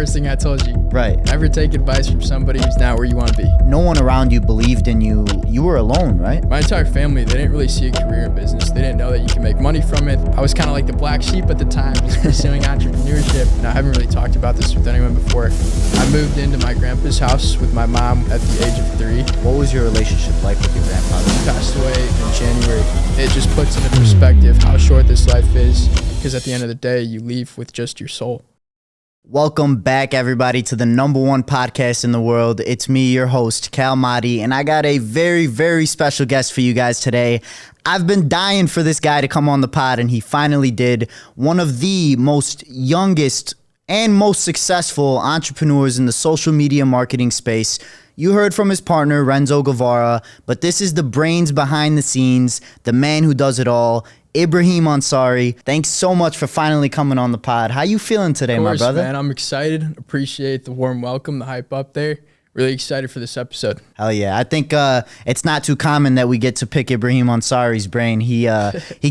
first thing I told you. Right. Never take advice from somebody who's not where you want to be. No one around you believed in you. You were alone, right? My entire family, they didn't really see a career in business. They didn't know that you can make money from it. I was kind of like the black sheep at the time, just pursuing entrepreneurship. And I haven't really talked about this with anyone before. I moved into my grandpa's house with my mom at the age of 3. What was your relationship like with your grandfather? He passed away in January. It just puts into perspective how short this life is, because at the end of the day, you leave with just your soul. Welcome back, everybody, to the #1 podcast in the world. It's me, your host, Cal Mahdi, and I got a very, very special guest for you guys today. I've been dying for this guy to come on the pod, and he finally did. One of the most youngest and most successful entrepreneurs in the social media marketing space. You heard from his partner, Renzo Guevarra, but this is the brains behind the scenes, the man who does it all, Ibrahim Ansari. Thanks so much for finally coming on the pod. How you feeling today, my brother? Man, I'm excited. Appreciate the warm welcome, the hype up there. Really excited for this episode. Hell yeah. I think it's not too common that we get to pick Ibrahim Ansari's brain. He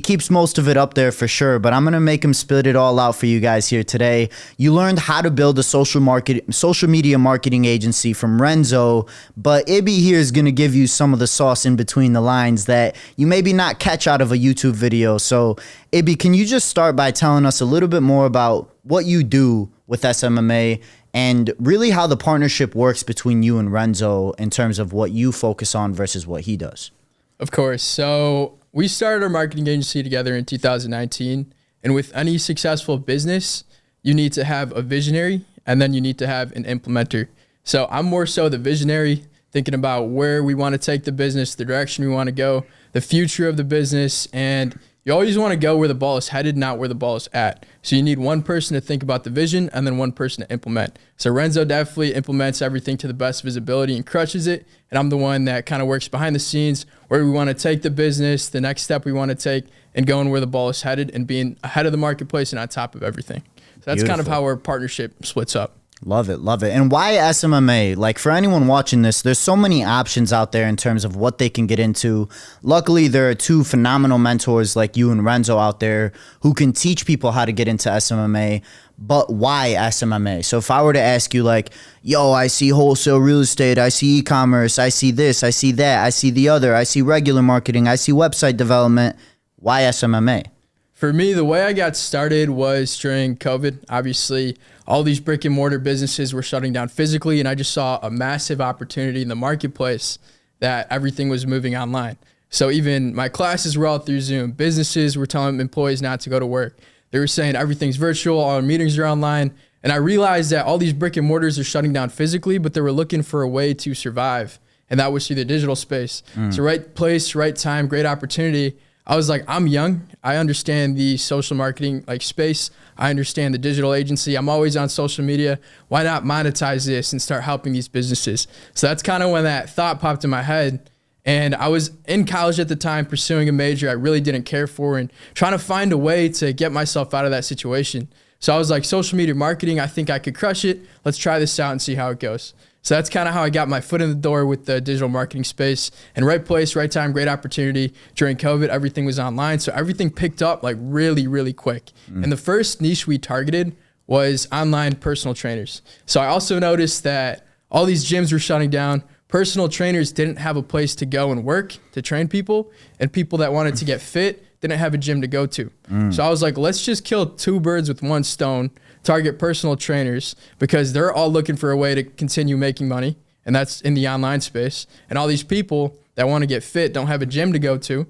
keeps most of it up there for sure, but I'm going to make him spit it all out for you guys here today. You learned how to build a social media marketing agency from Renzo, but Ibby here is going to give you some of the sauce in between the lines that you maybe not catch out of a YouTube video. So Ibby, can you just start by telling us a little bit more about what you do with SMMA and really how the partnership works between you and Renzo in terms of what you focus on versus what he does? Of course. So we started our marketing agency together in 2019. And with any successful business, you need to have a visionary and then you need to have an implementer. So I'm more so the visionary, thinking about where we want to take the business, the direction we want to go, the future of the business, and you always want to go where the ball is headed, not where the ball is at. So you need one person to think about the vision and then one person to implement. So Renzo definitely implements everything to the best of his ability and crushes it. And I'm the one that kind of works behind the scenes where we want to take the business, the next step we want to take, and going where the ball is headed and being ahead of the marketplace and on top of everything. So that's kind of how our partnership splits up. Love it, love it. And why SMMA? Like, for anyone watching this, there's so many options out there in terms of what they can get into. Luckily, there are two phenomenal mentors like you and Renzo out there who can teach people how to get into SMMA. But why SMMA? So if I were to ask you like, yo, I see wholesale real estate, I see e-commerce, I see this, I see that, I see the other, I see regular marketing, I see website development, why SMMA? For me, the way I got started was during COVID. Obviously, all these brick and mortar businesses were shutting down physically, and I just saw a massive opportunity in the marketplace that everything was moving online. So even my classes were all through Zoom. Businesses were telling employees not to go to work. They were saying everything's virtual, all our meetings are online. And I realized that all these brick and mortars are shutting down physically, but they were looking for a way to survive. And that was through the digital space. So right place, right time, great opportunity. I was like, I'm young. I understand the social marketing space. I understand the digital agency. I'm always on social media. Why not monetize this and start helping these businesses? So that's kind of when that thought popped in my head. And I was in college at the time pursuing a major I really didn't care for and trying to find a way to get myself out of that situation. So I was like, social media marketing, I think I could crush it. Let's try this out and see how it goes. So that's kind of how I got my foot in the door with the digital marketing space. And right place, right time, great opportunity. During COVID, everything was online. So everything picked up like really, really quick. And the first niche we targeted was online personal trainers. So I also noticed that all these gyms were shutting down. Personal trainers didn't have a place to go and work to train people. And people that wanted to get fit didn't have a gym to go to. So I was like, let's just kill two birds with one stone, target personal trainers, because they're all looking for a way to continue making money. And that's in the online space. And all these people that want to get fit don't have a gym to go to.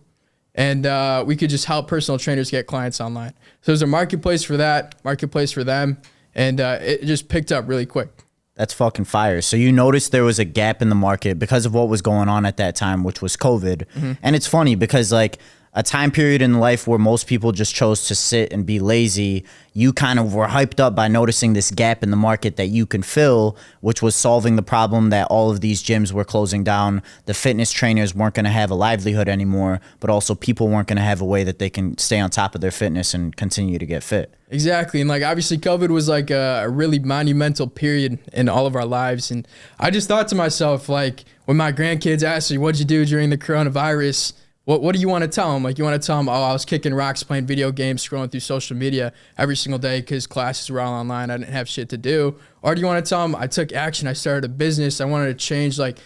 And we could just help personal trainers get clients online. So there's a marketplace for that, marketplace for them. And it just picked up really quick. That's fucking fire. So you noticed there was a gap in the market because of what was going on at that time, which was COVID. And it's funny because like a time period in life where most people just chose to sit and be lazy, you kind of were hyped up by noticing this gap in the market that you can fill, which was solving the problem that all of these gyms were closing down. The fitness trainers weren't going to have a livelihood anymore, but also people weren't going to have a way that they can stay on top of their fitness and continue to get fit. Exactly. And like, obviously COVID was like a really monumental period in all of our lives. And I just thought to myself, like, when my grandkids asked me, what'd you do during the coronavirus? What do you want to tell them? Like, you want to tell them, oh, I was kicking rocks, playing video games, scrolling through social media every single day because classes were all online. I didn't have shit to do. Or do you want to tell them I took action, I started a business, I wanted to change like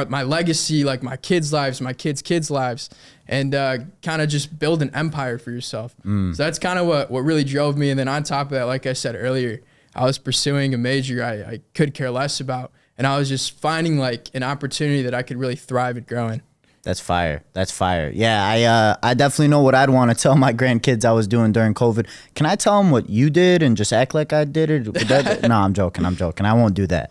my legacy, like my kids' lives, my kids' lives, and kind of just build an empire for yourself. So that's kind of what really drove me. And then on top of that, like I said earlier, I was pursuing a major I could care less about. And I was just finding like an opportunity that I could really thrive at growing. That's fire. That's fire. Yeah, I definitely know what I'd want to tell my grandkids I was doing during COVID. Can I tell them what you did and just act like I did it? No, I'm joking. I won't do that.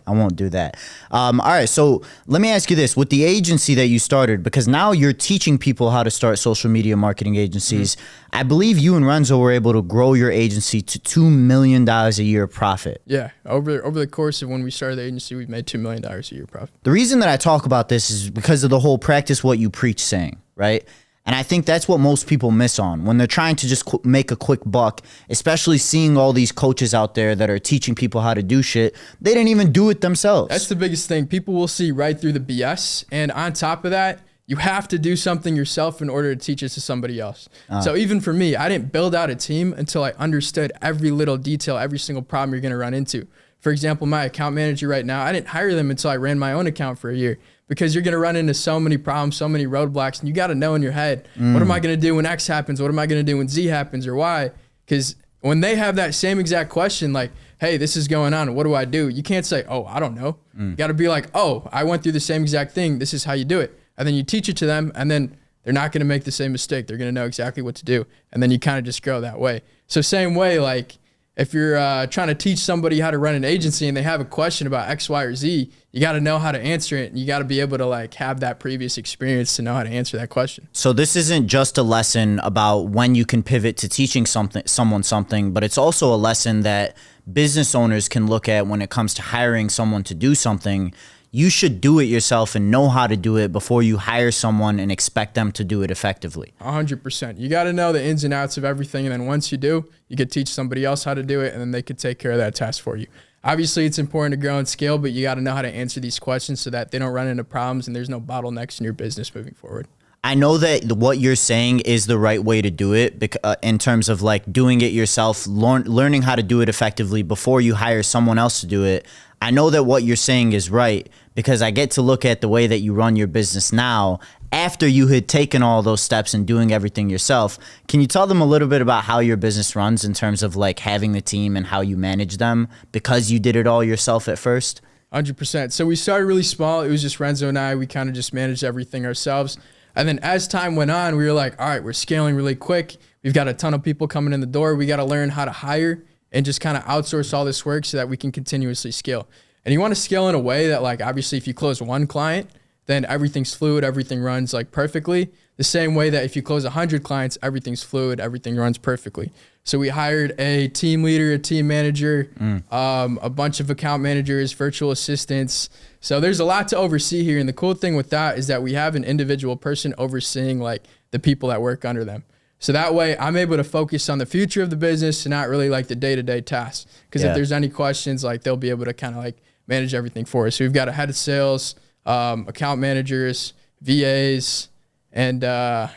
All right, so let me ask you this. With the agency that you started, because now you're teaching people how to start social media marketing agencies, I believe you and Renzo were able to grow your agency to $2 million a year profit. Yeah, over the course of when we started the agency, we've made $2 million a year profit. The reason that I talk about this is because of the whole practice what you preach saying, right? And I think that's what most people miss on when they're trying to just make a quick buck, especially seeing all these coaches out there that are teaching people how to do shit. They didn't even do it themselves. That's the biggest thing. People will see right through the BS. And on top of that, you have to do something yourself in order to teach it to somebody else. So even for me, I didn't build out a team until I understood every little detail, every single problem you're going to run into. For example, my account manager right now, I didn't hire them until I ran my own account for a year, because you're going to run into so many problems, so many roadblocks, and you got to know in your head, what am I going to do when X happens? What am I going to do when Z happens or Y? Because when they have that same exact question, like, hey, this is going on, what do I do? You can't say, oh, I don't know. You got to be like, oh, I went through the same exact thing. This is how you do it. And then you teach it to them, and then they're not going to make the same mistake. They're going to know exactly what to do. And then you kind of just grow that way. So same way, like, if you're trying to teach somebody how to run an agency and they have a question about X, Y, or Z, you got to know how to answer it. And you got to be able to like have that previous experience to know how to answer that question. So this isn't just a lesson about when you can pivot to teaching someone something, but it's also a lesson that business owners can look at when it comes to hiring someone to do something. You should do it yourself and know how to do it before you hire someone and expect them to do it effectively. 100%. You got to know the ins and outs of everything. And then once you do, you could teach somebody else how to do it, and then they could take care of that task for you. Obviously, it's important to grow and scale, but you got to know how to answer these questions so that they don't run into problems and there's no bottlenecks in your business moving forward. I know that what you're saying is the right way to do it in terms of like doing it yourself, learning how to do it effectively before you hire someone else to do it. I know that what you're saying is right because I get to look at the way that you run your business now after you had taken all those steps and doing everything yourself. Can you tell them a little bit about how your business runs in terms of like having the team and how you manage them because you did it all yourself at first? 100%. So we started really small. It was just Renzo and I. We kind of just managed everything ourselves. And then as time went on, we were like, all right, we're scaling really quick. We've got a ton of people coming in the door. We got to learn how to hire and just kind of outsource all this work so that we can continuously scale. And you want to scale in a way that, like, obviously if you close one client, then everything's fluid, everything runs like perfectly. The same way that if you close 100 clients, everything's fluid, everything runs perfectly. So we hired a team leader, a team manager, a bunch of account managers, virtual assistants. So there's a lot to oversee here. And the cool thing with that is that we have an individual person overseeing like the people that work under them. So that way I'm able to focus on the future of the business and not really like the day-to-day tasks. Because if there's any questions, like they'll be able to kind of like manage everything for us. So we've got a head of sales, account managers, VAs, and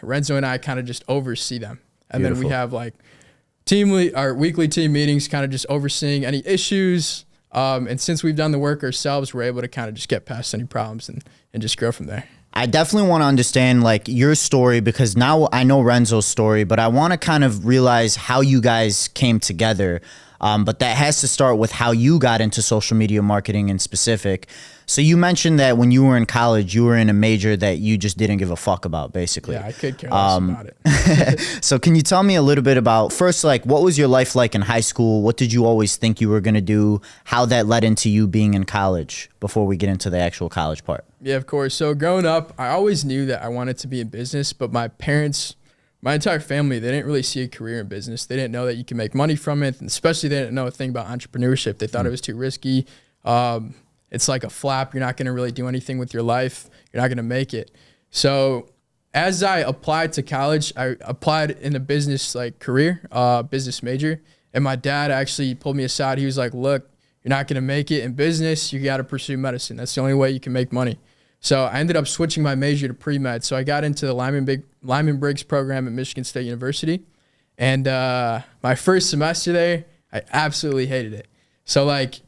Renzo and I kind of just oversee them. And Beautiful. Then we have like our weekly team meetings, kind of just overseeing any issues. And since we've done the work ourselves, we're able to kind of just get past any problems and just grow from there. I definitely want to understand like your story because now I know Renzo's story, but I want to kind of realize how you guys came together. But that has to start with how you got into social media marketing in specific. So you mentioned that when you were in college, you were in a major that you just didn't give a fuck about, basically. Yeah, I could care less about it. So can you tell me a little bit about, first, like, what was your life like in high school? What did you always think you were going to do? How that led into you being in college before we get into the actual college part? Yeah, of course. So growing up, I always knew that I wanted to be in business, but my parents, my entire family, they didn't really see a career in business. They didn't know that you can make money from it, and especially they didn't know a thing about entrepreneurship. They thought it was too risky. It's like a flap. You're not going to really do anything with your life. You're not going to make it. So as I applied to college, I applied in a business like career, business major. And my dad actually pulled me aside. He was like, look, you're not going to make it in business. You got to pursue medicine. That's the only way you can make money. So I ended up switching my major to pre-med. So I got into the Lyman Briggs program at Michigan State University. And my first semester there, I absolutely hated it. So like,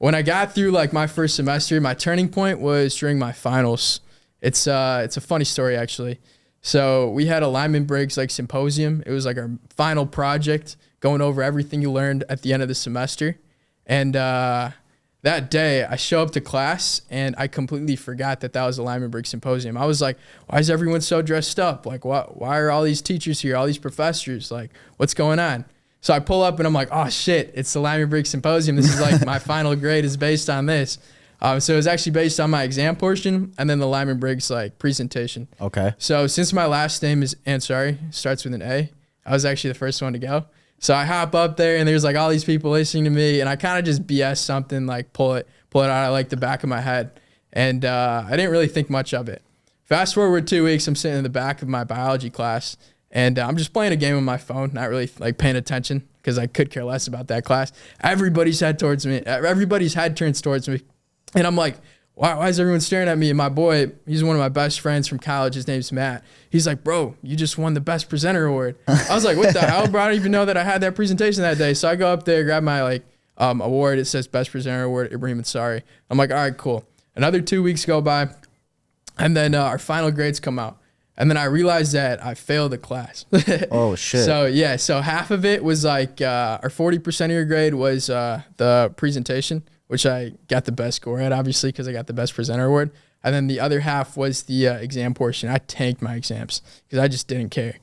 when I got through like my first semester, my turning point was during my finals. It's a funny story actually. So we had a Lyman Briggs like symposium. It was like our final project, going over everything you learned at the end of the semester. And that day I show up to class and I completely forgot that was a Lyman Briggs symposium. I was like, why is everyone so dressed up? Like, why are all these teachers here, all these professors? Like, what's going on? So I pull up and I'm like, oh shit, it's the Lyman Briggs symposium. This is like my final grade is based on this. So it was actually based on my exam portion and then the Lyman Briggs like presentation. Okay. So since my last name is Ansari, starts with an A, I was actually the first one to go. So I hop up there and there's like all these people listening to me and I kind of just BS something, like pull it out of like the back of my head. And I didn't really think much of it. Fast forward 2 weeks, I'm sitting in the back of my biology class and I'm just playing a game on my phone, not really like paying attention because I could care less about that class. Everybody's head turns towards me. And I'm like, why is everyone staring at me? And my boy, he's one of my best friends from college. His name's Matt. He's like, bro, you just won the best presenter award. I was like, what the hell, bro? I don't even know that I had that presentation that day. So I go up there, grab my like award. It says best presenter award, Ibrahim Ansari. I'm like, all right, cool. Another 2 weeks go by. And then our final grades come out. And then I realized that I failed the class. Oh, shit. So half of it was like our 40% of your grade was the presentation, which I got the best score at, obviously, because I got the best presenter award. And then the other half was the exam portion. I tanked my exams because I just didn't care.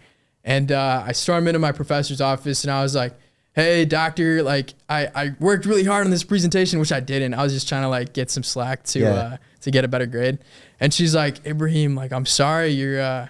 And I stormed into my professor's office and I was like, hey, doctor, like I worked really hard on this presentation, which I didn't. I was just trying to like get some slack to get a better grade. And she's like, Ibrahim, like, I'm sorry, your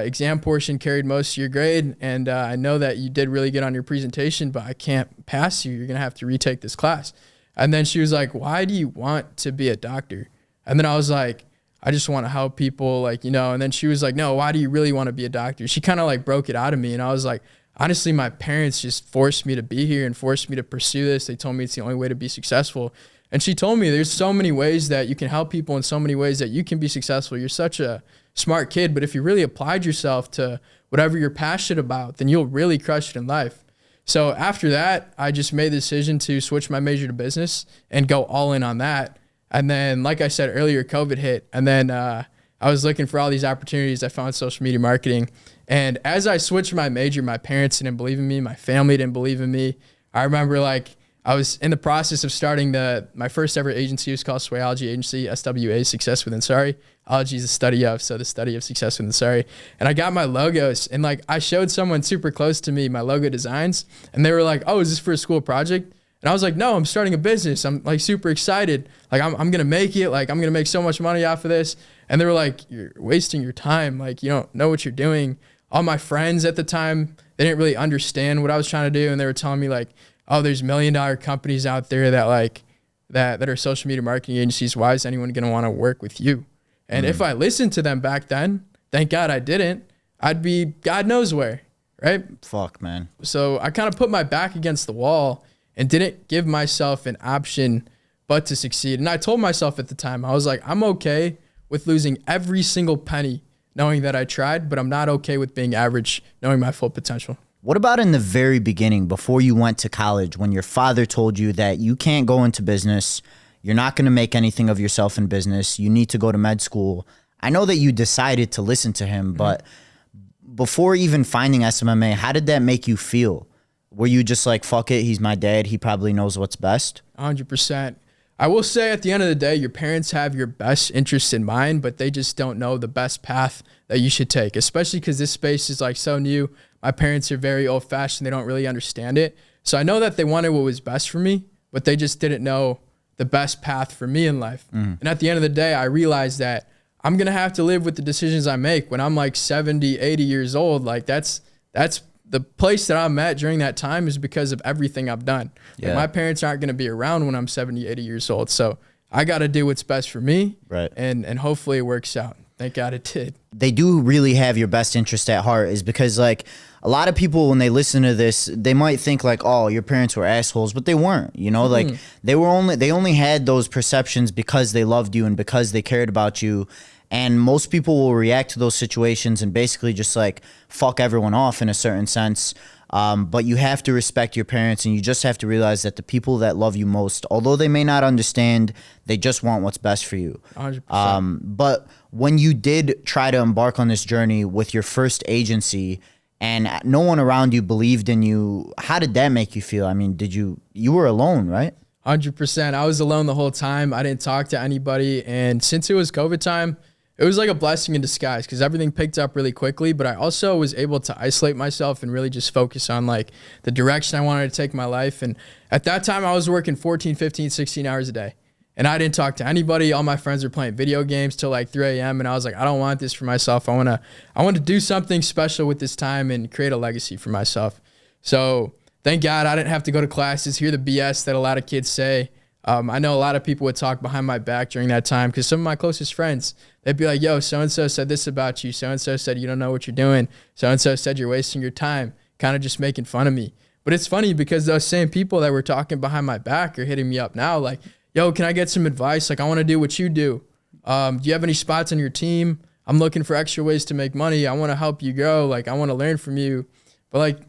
exam portion carried most of your grade. And I know that you did really good on your presentation, but I can't pass you. You're going to have to retake this class. And then she was like, why do you want to be a doctor? And then I was like, I just want to help people, like, you know. And then she was like, no, why do you really want to be a doctor? She kind of like broke it out of me. And I was like, honestly, my parents just forced me to be here and forced me to pursue this. They told me it's the only way to be successful. And she told me there's so many ways that you can help people and so many ways that you can be successful. You're such a smart kid, but if you really applied yourself to whatever you're passionate about, then you'll really crush it in life. So after that, I just made the decision to switch my major to business and go all in on that. And then, like I said earlier, COVID hit. And then I was looking for all these opportunities. I found social media marketing. And as I switched my major, my parents didn't believe in me. My family didn't believe in me. I remember like I was in the process of starting my first ever agency. It was called Swayology Agency, SWA, Success with Ansari. Ology is the study of, so the study of success with Ansari. And I got my logos, and like I showed someone super close to me my logo designs, and they were like, oh, is this for a school project? And I was like, no, I'm starting a business. I'm like super excited. Like I'm going to make it. Like I'm going to make so much money off of this. And they were like, you're wasting your time. Like you don't know what you're doing. All my friends at the time, they didn't really understand what I was trying to do. And they were telling me like, oh, there's $1 million companies out there that like, that are social media marketing agencies. Why is anyone going to want to work with you? And if I listened to them back then, thank God I didn't, I'd be God knows where, right? Fuck, man. So I kind of put my back against the wall and didn't give myself an option but to succeed. And I told myself at the time, I was like, I'm okay with losing every single penny knowing that I tried, but I'm not okay with being average, knowing my full potential. What about in the very beginning, before you went to college, when your father told you that you can't go into business, you're not going to make anything of yourself in business, you need to go to med school? I know that you decided to listen to him, but before even finding SMMA, how did that make you feel? Were you just like, fuck it, he's my dad, he probably knows what's best? 100%. I will say at the end of the day, your parents have your best interests in mind, but they just don't know the best path that you should take, especially because this space is like so new. My parents are very old fashioned. They don't really understand it. So I know that they wanted what was best for me, but they just didn't know the best path for me in life. And at the end of the day, I realized that I'm going to have to live with the decisions I make when I'm like 70, 80 years old. Like that's the place that I'm at during that time is because of everything I've done. Yeah. Like my parents aren't going to be around when I'm 70, 80 years old. So I got to do what's best for me. Right. And hopefully it works out. Thank God it did. They do really have your best interest at heart, is because like a lot of people, when they listen to this, they might think like, oh, your parents were assholes, but they weren't, you know, like they only had those perceptions because they loved you and because they cared about you. And most people will react to those situations and basically just like fuck everyone off in a certain sense. But you have to respect your parents, and you just have to realize that the people that love you most, although they may not understand, they just want what's best for you. 100%. But when you did try to embark on this journey with your first agency and no one around you believed in you, how did that make you feel? I mean, you were alone, right? 100%. I was alone the whole time. I didn't talk to anybody. And since it was COVID time, it was like a blessing in disguise because everything picked up really quickly. But I also was able to isolate myself and really just focus on like the direction I wanted to take my life. And at that time, I was working 14, 15, 16 hours a day. And I didn't talk to anybody. All my friends were playing video games till like 3 a.m. And I was like, I don't want this for myself. I want to do something special with this time and create a legacy for myself. So thank God I didn't have to go to classes, hear the BS that a lot of kids say. I know a lot of people would talk behind my back during that time because some of my closest friends, they'd be like, yo, so-and-so said this about you. So-and-so said you don't know what you're doing. So-and-so said you're wasting your time, kind of just making fun of me. But it's funny because those same people that were talking behind my back are hitting me up now like, yo, can I get some advice? Like, I want to do what you do. Do you have any spots on your team? I'm looking for extra ways to make money. I want to help you grow. Like, I want to learn from you. But like,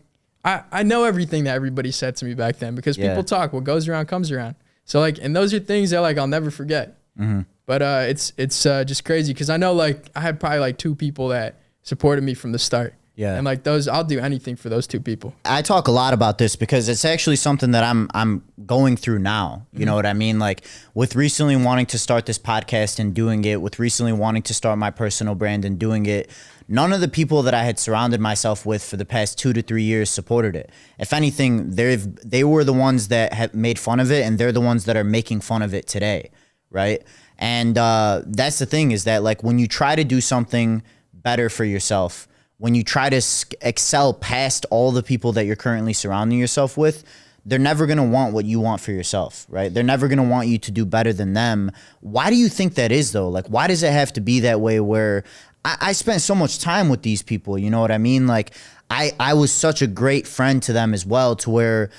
I know everything that everybody said to me back then because people talk. What goes around comes around. So like, and those are things that like I'll never forget. Mm-hmm. But it's just crazy because I know like I had probably like 2 people that supported me from the start. Yeah. And like those, I'll do anything for those 2 people. I talk a lot about this because it's actually something that I'm going through now. You know what I mean? Like with recently wanting to start this podcast and doing it, with recently wanting to start my personal brand and doing it, none of the people that I had surrounded myself with for the past 2 to 3 years supported it. If anything, they were the ones that had made fun of it, and they're the ones that are making fun of it today, right? And that's the thing is that like when you try to do something better for yourself, when you try to excel past all the people that you're currently surrounding yourself with, they're never going to want what you want for yourself, right? They're never going to want you to do better than them. Why do you think that is though? Like, why does it have to be that way where I spent so much time with these people, you know what I mean? Like I was such a great friend to them as well, to where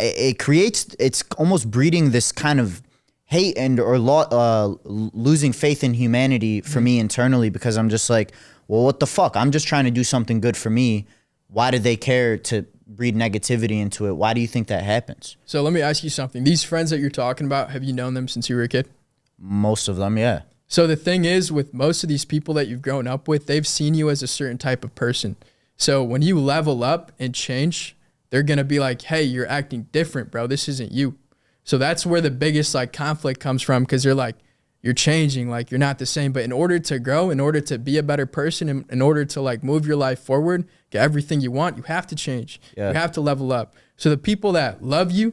it's almost breeding this kind of hate and losing faith in humanity for me internally, because I'm just like, well, what the fuck? I'm just trying to do something good for me. Why do they care to breed negativity into it? Why do you think that happens? So let me ask you something. These friends that you're talking about, have you known them since you were a kid? Most of them, yeah. So the thing is, with most of these people that you've grown up with, they've seen you as a certain type of person. So when you level up and change, they're going to be like, hey, you're acting different, bro. This isn't you. So that's where the biggest like conflict comes from, because they're like, you're changing, like you're not the same. But in order to grow, in order to be a better person, in order to like move your life forward, get everything you want, you have to change. Yeah. You have to level up. So the people that love you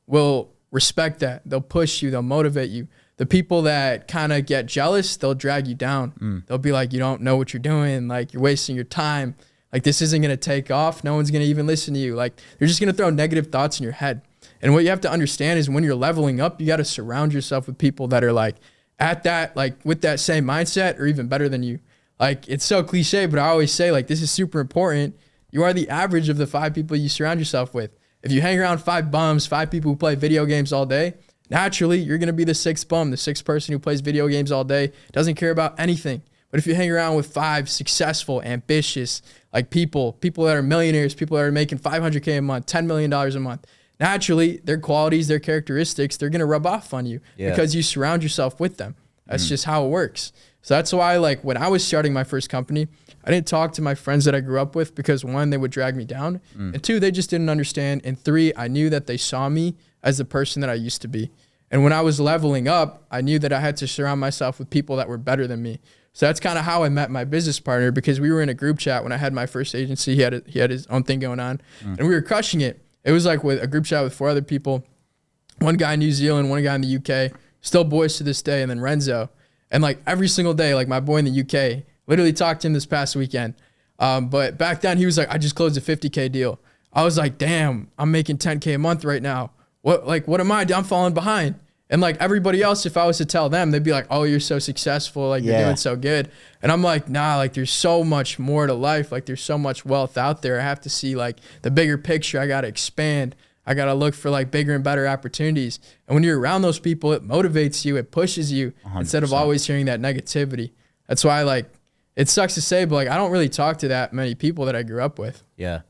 will respect that. They'll push you. They'll motivate you. The people that kind of get jealous, they'll drag you down. They'll be like, you don't know what you're doing. Like, you're wasting your time. Like, this isn't going to take off. No one's going to even listen to you. Like, they're just going to throw negative thoughts in your head. And what you have to understand is when you're leveling up, you got to surround yourself with people that are like at that, like with that same mindset or even better than you. Like, it's so cliche, but I always say, like, this is super important. You are the average of the 5 people you surround yourself with. If you hang around 5 bums, 5 people who play video games all day, naturally, you're going to be the 6th bum, the 6th person who plays video games all day, doesn't care about anything. But if you hang around with 5 successful, ambitious, like people that are millionaires, people that are making $500K a month, $10 million a month, naturally, their qualities, their characteristics, they're going to rub off on you because you surround yourself with them. That's just how it works. So that's why, like, when I was starting my first company, I didn't talk to my friends that I grew up with because 1, they would drag me down, and 2, they just didn't understand, and 3, I knew that they saw me as the person that I used to be. And when I was leveling up, I knew that I had to surround myself with people that were better than me. So that's kind of how I met my business partner, because we were in a group chat when I had my first agency. He had his own thing going on, and we were crushing it. It was like with a group chat with 4 other people, 1 guy in New Zealand, 1 guy in the UK, still boys to this day, and then Renzo. And like every single day, like my boy in the UK, literally talked to him this past weekend. But back then he was like, I just closed a 50K deal. I was like, damn, I'm making 10K a month right now. What am I? I'm falling behind. And like everybody else, if I was to tell them, they'd be like, oh, you're so successful. Like you're doing so good. And I'm like, nah, like there's so much more to life. Like there's so much wealth out there. I have to see like the bigger picture. I got to expand. I got to look for like bigger and better opportunities. And when you're around those people, it motivates you. It pushes you 100%. Instead of always hearing that negativity. That's why like, it sucks to say, but like, I don't really talk to that many people that I grew up with. Yeah.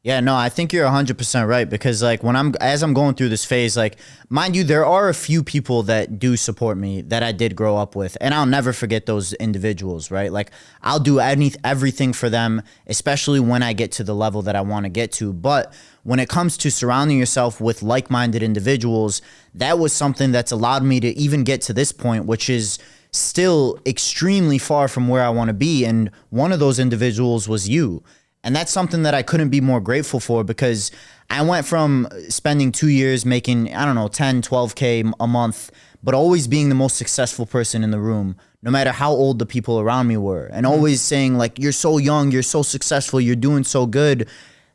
Yeah, no, I think you're 100% right because like as I'm going through this phase, like mind you, there are a few people that do support me that I did grow up with, and I'll never forget those individuals, right? Like I'll do everything for them, especially when I get to the level that I want to get to. But when it comes to surrounding yourself with like-minded individuals, that was something that's allowed me to even get to this point, which is still extremely far from where I want to be. And one of those individuals was you. And that's something that I couldn't be more grateful for because I went from spending 2 years making, I don't know, 10, 12K a month, but always being the most successful person in the room, no matter how old the people around me were. And always saying like, you're so young, you're so successful, you're doing so good.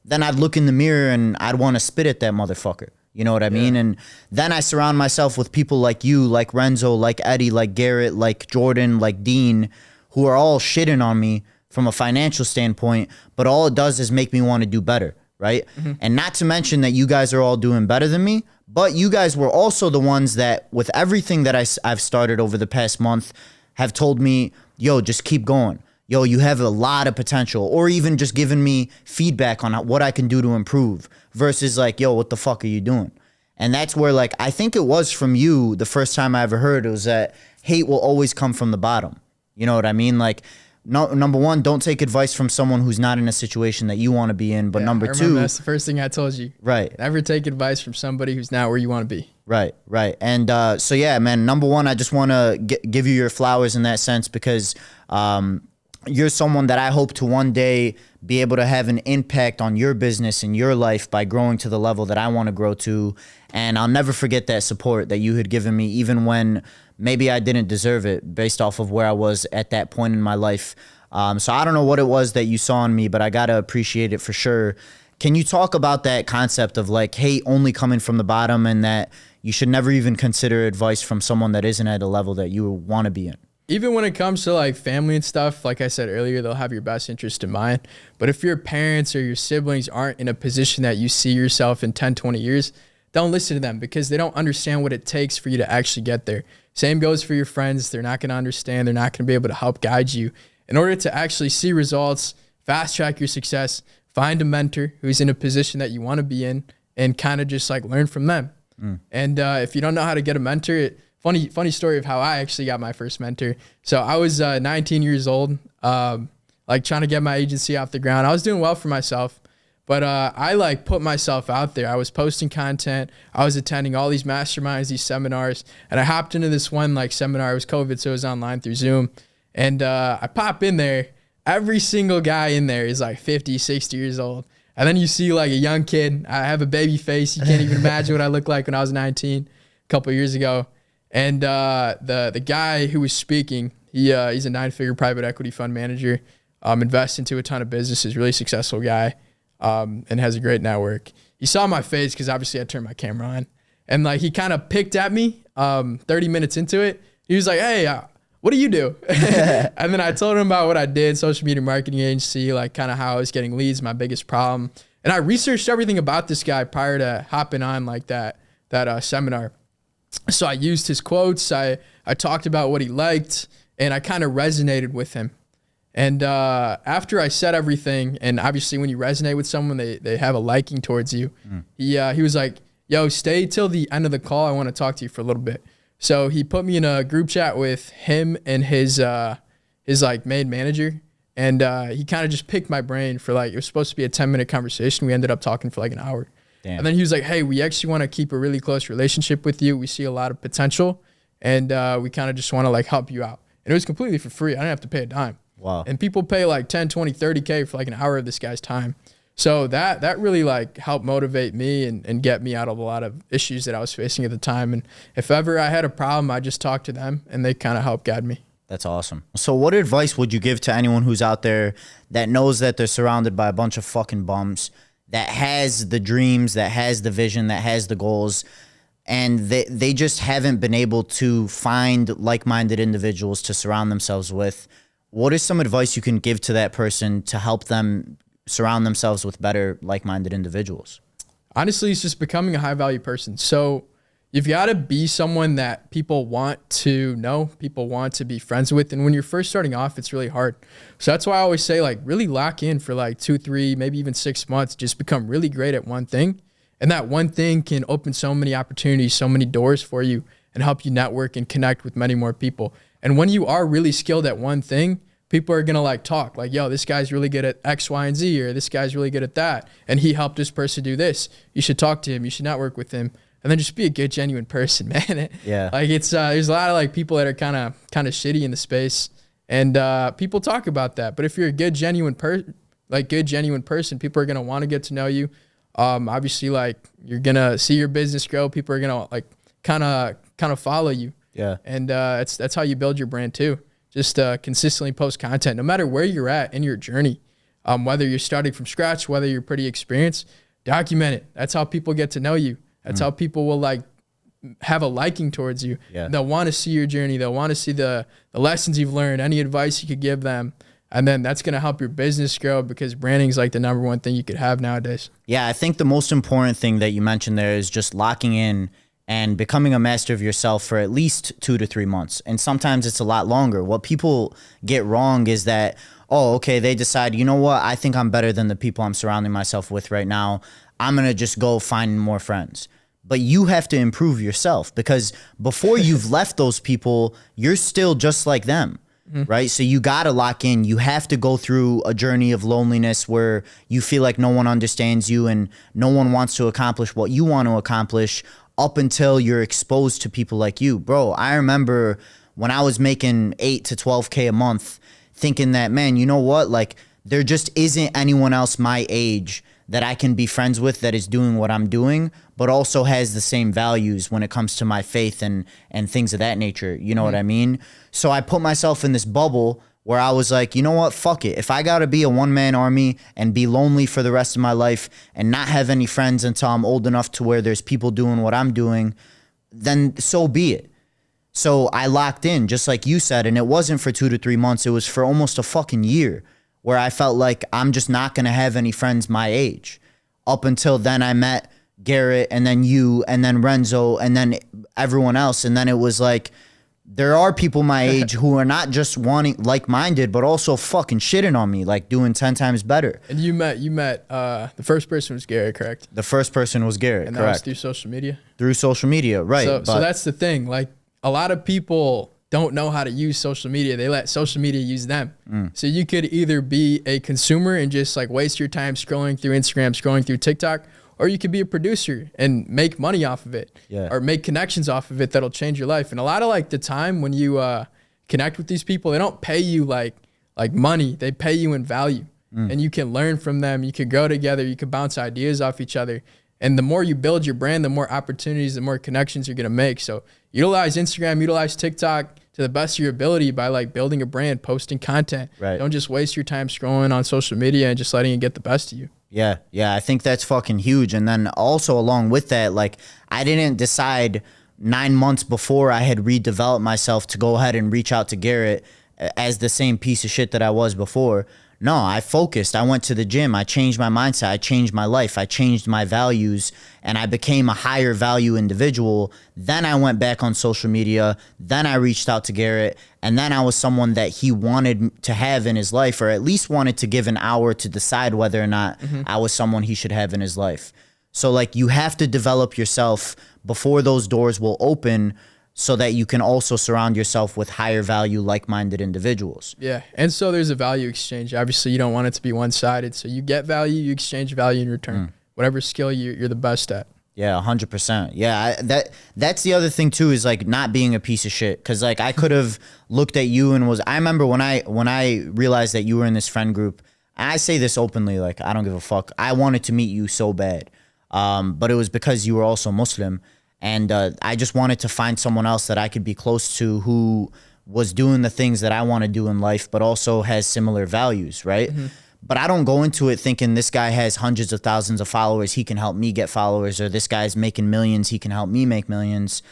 Then I'd look in the mirror and I'd want to spit at that motherfucker. You know what I mean? And then I surround myself with people like you, like Renzo, like Eddie, like Garrett, like Jordan, like Dean, who are all shitting on me from a financial standpoint, but all it does is make me want to do better, right? And not to mention that you guys are all doing better than me, but you guys were also the ones that, with everything that I've started over the past month, have told me, yo, just keep going. Yo, you have a lot of potential, or even just giving me feedback on what I can do to improve versus like, yo, what the fuck are you doing? And that's where like, I think it was from you the first time I ever heard it was that hate will always come from the bottom. You know what I mean? Like, no, number one, don't take advice from someone who's not in a situation that you want to be in. But number two, that's the first thing I told you. Right. Never take advice from somebody who's not where you want to be. Right. And so, yeah, man, number one, I just want to give you your flowers in that sense because you're someone that I hope to one day be able to have an impact on your business and your life by growing to the level that I want to grow to. And I'll never forget that support that you had given me, even when maybe I didn't deserve it based off of where I was at that point in my life. So I don't know what it was that you saw in me, but I got to appreciate it for sure. Can you talk about that concept of like hate only coming from the bottom and that you should never even consider advice from someone that isn't at a level that you want to be in? Even when it comes to like family and stuff, like I said earlier, they'll have your best interest in mind. But if your parents or your siblings aren't in a position that you see yourself in 10, 20 years, don't listen to them because they don't understand what it takes for you to actually get there. Same goes for your friends. They're not going to understand. They're not going to be able to help guide you. In order to actually see results, fast track your success, find a mentor who's in a position that you want to be in and kind of just like learn from them. And if you don't know how to get a mentor, funny story of how I actually got my first mentor. So I was 19 years old, like trying to get my agency off the ground. I was doing well for myself, but I like put myself out there. I was posting content. I was attending all these masterminds, these seminars, and I hopped into this one like seminar. It was COVID, so it was online through Zoom. And I pop in there. Every single guy in there is like 50, 60 years old. And then you see like a young kid. I have a baby face. You can't even imagine what I looked like when I was 19 a couple of years ago. And the guy who was speaking, he's a 9-figure private equity fund manager, invests into a ton of businesses, really successful guy, and has a great network. He saw my face because obviously I turned my camera on. And like he kind of picked at me 30 minutes into it. He was like, hey, what do you do? And then I told him about what I did, social media marketing agency, like kind of how I was getting leads, my biggest problem. And I researched everything about this guy prior to hopping on like that seminar. So I used his quotes. I talked about what he liked, and I kind of resonated with him. And after I said everything, and obviously when you resonate with someone, they have a liking towards you. He was like, yo, stay till the end of the call. I want to talk to you for a little bit. So he put me in a group chat with him and his like main manager. And he kind of just picked my brain for like, it was supposed to be a 10-minute conversation. We ended up talking for like an hour. Damn. And then he was like, hey, we actually want to keep a really close relationship with you. We see a lot of potential, and we kind of just want to like help you out. And it was completely for free. I didn't have to pay a dime. Wow. And people pay like 10, 20, 30K for like an hour of this guy's time. So that really like helped motivate me and get me out of a lot of issues that I was facing at the time. And if ever I had a problem, I just talked to them, and they kind of helped guide me. That's awesome. So what advice would you give to anyone who's out there that knows that they're surrounded by a bunch of fucking bums, that has the dreams, that has the vision, that has the goals, and they just haven't been able to find like-minded individuals to surround themselves with? What is some advice you can give to that person to help them surround themselves with better like-minded individuals? Honestly, it's just becoming a high-value person. So, you've got to be someone that people want to know, people want to be friends with. And when you're first starting off, it's really hard. So that's why I always say, like, really lock in for like 2, 3, maybe even 6 months. Just become really great at one thing. And that one thing can open so many opportunities, so many doors for you, and help you network and connect with many more people. And when you are really skilled at one thing, people are going to like talk like, yo, this guy's really good at X, Y, and Z, or this guy's really good at that. And he helped this person do this. You should talk to him. You should network with him. And then just be a good, genuine person, man. Yeah. Like it's, there's a lot of like people that are kind of shitty in the space, and people talk about that. But if you're a good, genuine person, people are going to want to get to know you. Obviously, like, you're going to see your business grow. People are going to like kind of follow you. Yeah. And that's how you build your brand too. Just consistently post content, no matter where you're at in your journey, whether you're starting from scratch, whether you're pretty experienced, document it. That's how people get to know you. That's how people will like have a liking towards you. Yeah. They'll want to see your journey. They'll want to see the lessons you've learned, any advice you could give them. And then that's going to help your business grow, because branding is like the #1 thing you could have nowadays. Yeah, I think the most important thing that you mentioned there is just locking in and becoming a master of yourself for at least 2 to 3 months. And sometimes it's a lot longer. What people get wrong is that, oh, okay, they decide, you know what, I think I'm better than the people I'm surrounding myself with right now. I'm going to just go find more friends. But you have to improve yourself, because before you've left those people, you're still just like them. Right? So you got to lock in. You have to go through a journey of loneliness where you feel like no one understands you and no one wants to accomplish what you want to accomplish, up until you're exposed to people like you. Bro, I remember when I was making 8 to 12K a month, thinking that, man, you know what? Like, there just isn't anyone else my age that I can be friends with that is doing what I'm doing, but also has the same values when it comes to my faith and things of that nature. You know what I mean? So I put myself in this bubble where I was like, you know what? Fuck it. If I got to be a one-man army and be lonely for the rest of my life and not have any friends until I'm old enough to where there's people doing what I'm doing, then so be it. So I locked in, just like you said, and it wasn't for 2 to 3 months. It was for almost a fucking year, where I felt like I'm just not going to have any friends my age. Up until then, I met Garrett, and then you, and then Renzo, and then everyone else. And then it was like, there are people my age who are not just wanting like-minded, but also fucking shitting on me, like doing 10 times better. And you met the first person was Garrett, correct? The first person was Garrett, and correct. that was through social media? Through social media, right. So that's the thing. Like, a lot of people don't know how to use social media. They let social media use them. So you could either be a consumer and just like waste your time scrolling through Instagram, scrolling through TikTok, or you could be a producer and make money off of it, or make connections off of it that'll change your life. And a lot of like the time when you connect with these people, they don't pay you like money. They pay you in value, and you can learn from them. You could go together. You could bounce ideas off each other. And the more you build your brand, the more opportunities, the more connections you're going to make. So utilize Instagram, utilize TikTok to the best of your ability by like building a brand, posting content. Right. Don't just waste your time scrolling on social media and just letting it get the best of you. Yeah, I think that's fucking huge. And then also along with that, like, I didn't decide 9 months before I had redeveloped myself to go ahead and reach out to Garrett as the same piece of shit that I was before. No, I focused. I went to the gym. I changed my mindset. I changed my life. I changed my values, and I became a higher value individual. Then I went back on social media. Then I reached out to Garrett, and then I was someone that he wanted to have in his life, or at least wanted to give an hour to decide whether or not I was someone he should have in his life. So like, you have to develop yourself before those doors will open, so that you can also surround yourself with higher value, like-minded individuals. Yeah, and so there's a value exchange. Obviously, you don't want it to be one-sided. So you get value, you exchange value in return. Whatever skill you're the best at. Yeah, 100%. Yeah, that's the other thing too, is like not being a piece of shit. Cause like I could have looked at you and I remember when I realized that you were in this friend group, I say this openly, like I don't give a fuck. I wanted to meet you so bad. But it was because you were also Muslim. And I just wanted to find someone else that I could be close to who was doing the things that I want to do in life, but also has similar values, right? But I don't go into it thinking this guy has hundreds of thousands of followers, he can help me get followers, or this guy's making millions, he can help me make millions.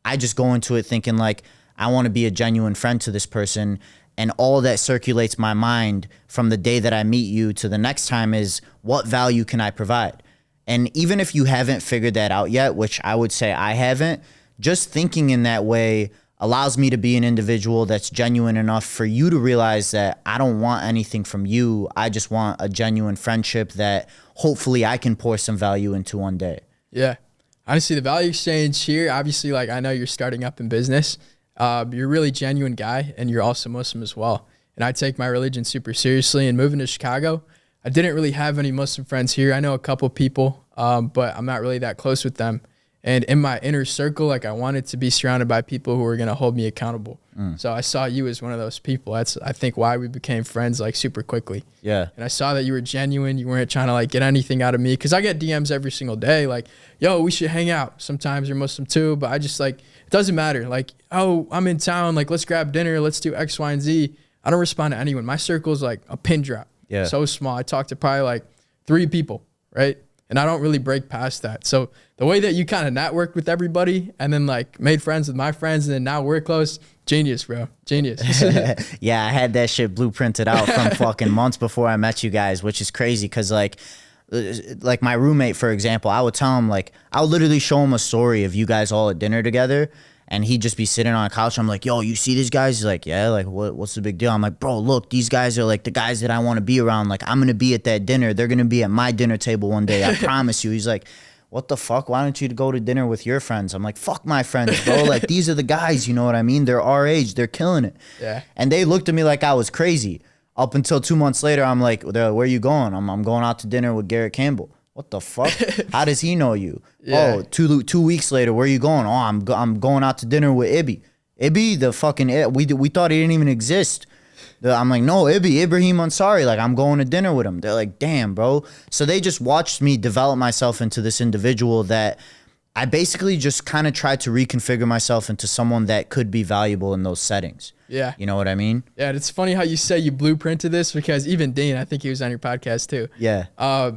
I just go into it thinking like, I want to be a genuine friend to this person. And all that circulates my mind from the day that I meet you to the next time is, what value can I provide? And even if you haven't figured that out yet, which I would say I haven't, just thinking in that way allows me to be an individual that's genuine enough for you to realize that I don't want anything from you. I just want a genuine friendship that hopefully I can pour some value into one day. Yeah. Honestly, the value exchange here, obviously, like I know you're starting up in business. You're a really genuine guy, and you're also Muslim as well. And I take my religion super seriously. And moving to Chicago, I didn't really have any Muslim friends here. I know a couple people, but I'm not really that close with them. And in my inner circle, like I wanted to be surrounded by people who were going to hold me accountable. So I saw you as one of those people. That's, I think, why we became friends like super quickly. Yeah. And I saw that you were genuine. You weren't trying to like get anything out of me. Cause I get DMs every single day. Like, yo, we should hang out. Sometimes you're Muslim too, but I just like, it doesn't matter. Like, oh, I'm in town. Like, let's grab dinner. Let's do X, Y, and Z. I don't respond to anyone. My circle is like a pin drop. Yeah. So small. I talk to probably like 3 people, right? And I don't really break past that. So the way that you kind of networked with everybody and then like made friends with my friends and then now we're close, genius, bro. Genius. Yeah, I had that shit blueprinted out from fucking months before I met you guys, which is crazy because like my roommate, for example, I would tell him like, I would literally show him a story of you guys all at dinner together. And he'd just be sitting on a couch. I'm like, yo, you see these guys? He's like, yeah, like what's the big deal? I'm like, bro, look, these guys are like the guys that I want to be around. Like, I'm going to be at that dinner. They're going to be at my dinner table one day. I promise you. He's like, what the fuck? Why don't you go to dinner with your friends? I'm like, fuck my friends, bro. Like, these are the guys, you know what I mean? They're our age. They're killing it. Yeah. And they looked at me like I was crazy. Up until 2 months later, I'm like, where are you going? I'm going out to dinner with Garrett Campbell. What the fuck? How does he know you? Yeah. Oh, two weeks later, where are you going? Oh, I'm going out to dinner with Ibby. Ibby, the fucking, we thought he didn't even exist. I'm like, no, Ibrahim Ansari. Like, I'm going to dinner with him. They're like, damn, bro. So they just watched me develop myself into this individual that I basically just kind of tried to reconfigure myself into someone that could be valuable in those settings. Yeah. You know what I mean? Yeah, and it's funny how you say you blueprinted this because even Dean, I think he was on your podcast too. Yeah.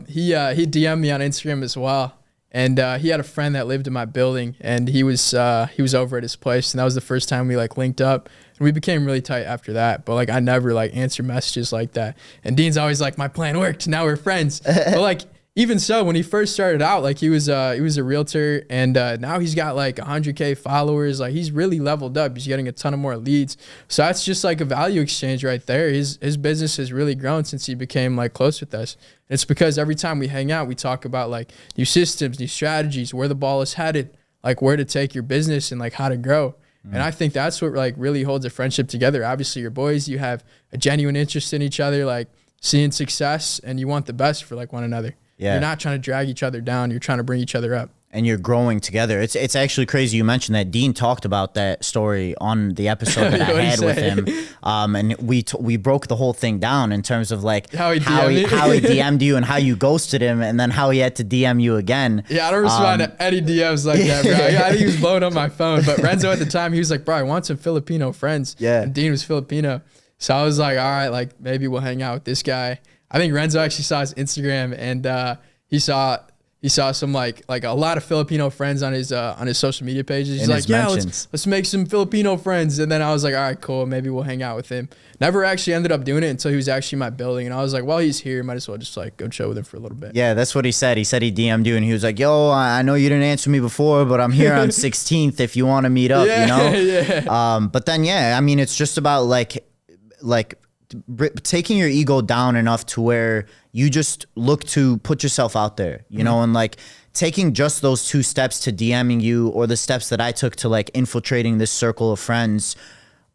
He DM'd me on Instagram as well. And he had a friend that lived in my building and he was over at his place and that was the first time we like linked up and we became really tight after that. But like I never like answer messages like that. And Dean's always like, my plan worked, now we're friends. But like even so, when he first started out, like he was a realtor and now he's got like 100K followers. Like he's really leveled up. He's getting a ton of more leads. So that's just like a value exchange right there. His business has really grown since he became like close with us. And it's because every time we hang out, we talk about like new systems, new strategies, where the ball is headed, like where to take your business and like how to grow. And I think that's what like really holds a friendship together. Obviously, you're boys, you have a genuine interest in each other, like seeing success and you want the best for like one another. Yeah. You're not trying to drag each other down. You're trying to bring each other up. And you're growing together. It's actually crazy you mentioned that. Dean talked about that story on the episode that I had with him. And we broke the whole thing down in terms of like how he DM'd you and how you ghosted him and then how he had to DM you again. Yeah, I don't respond to any DMs like that, bro. I think he was blowing up my phone. But Renzo at the time, he was like, bro, I want some Filipino friends. Yeah. And Dean was Filipino. So I was like, all right, like maybe we'll hang out with this guy. I think Renzo actually saw his Instagram and he saw some like a lot of Filipino friends on his social media pages. He's like, yeah, let's make some Filipino friends. And then I was like, all right, cool. Maybe we'll hang out with him. Never actually ended up doing it until he was actually in my building. And I was like, well, he's here. Might as well just like go chill with him for a little bit. Yeah, that's what he said. He said he DM'd you and he was like, yo, I know you didn't answer me before, but I'm here on 16th if you want to meet up, you know? Yeah. But then, yeah, I mean, it's just about like taking your ego down enough to where you just look to put yourself out there, you know, and like taking just those 2 steps to DMing you or the steps that I took to like infiltrating this circle of friends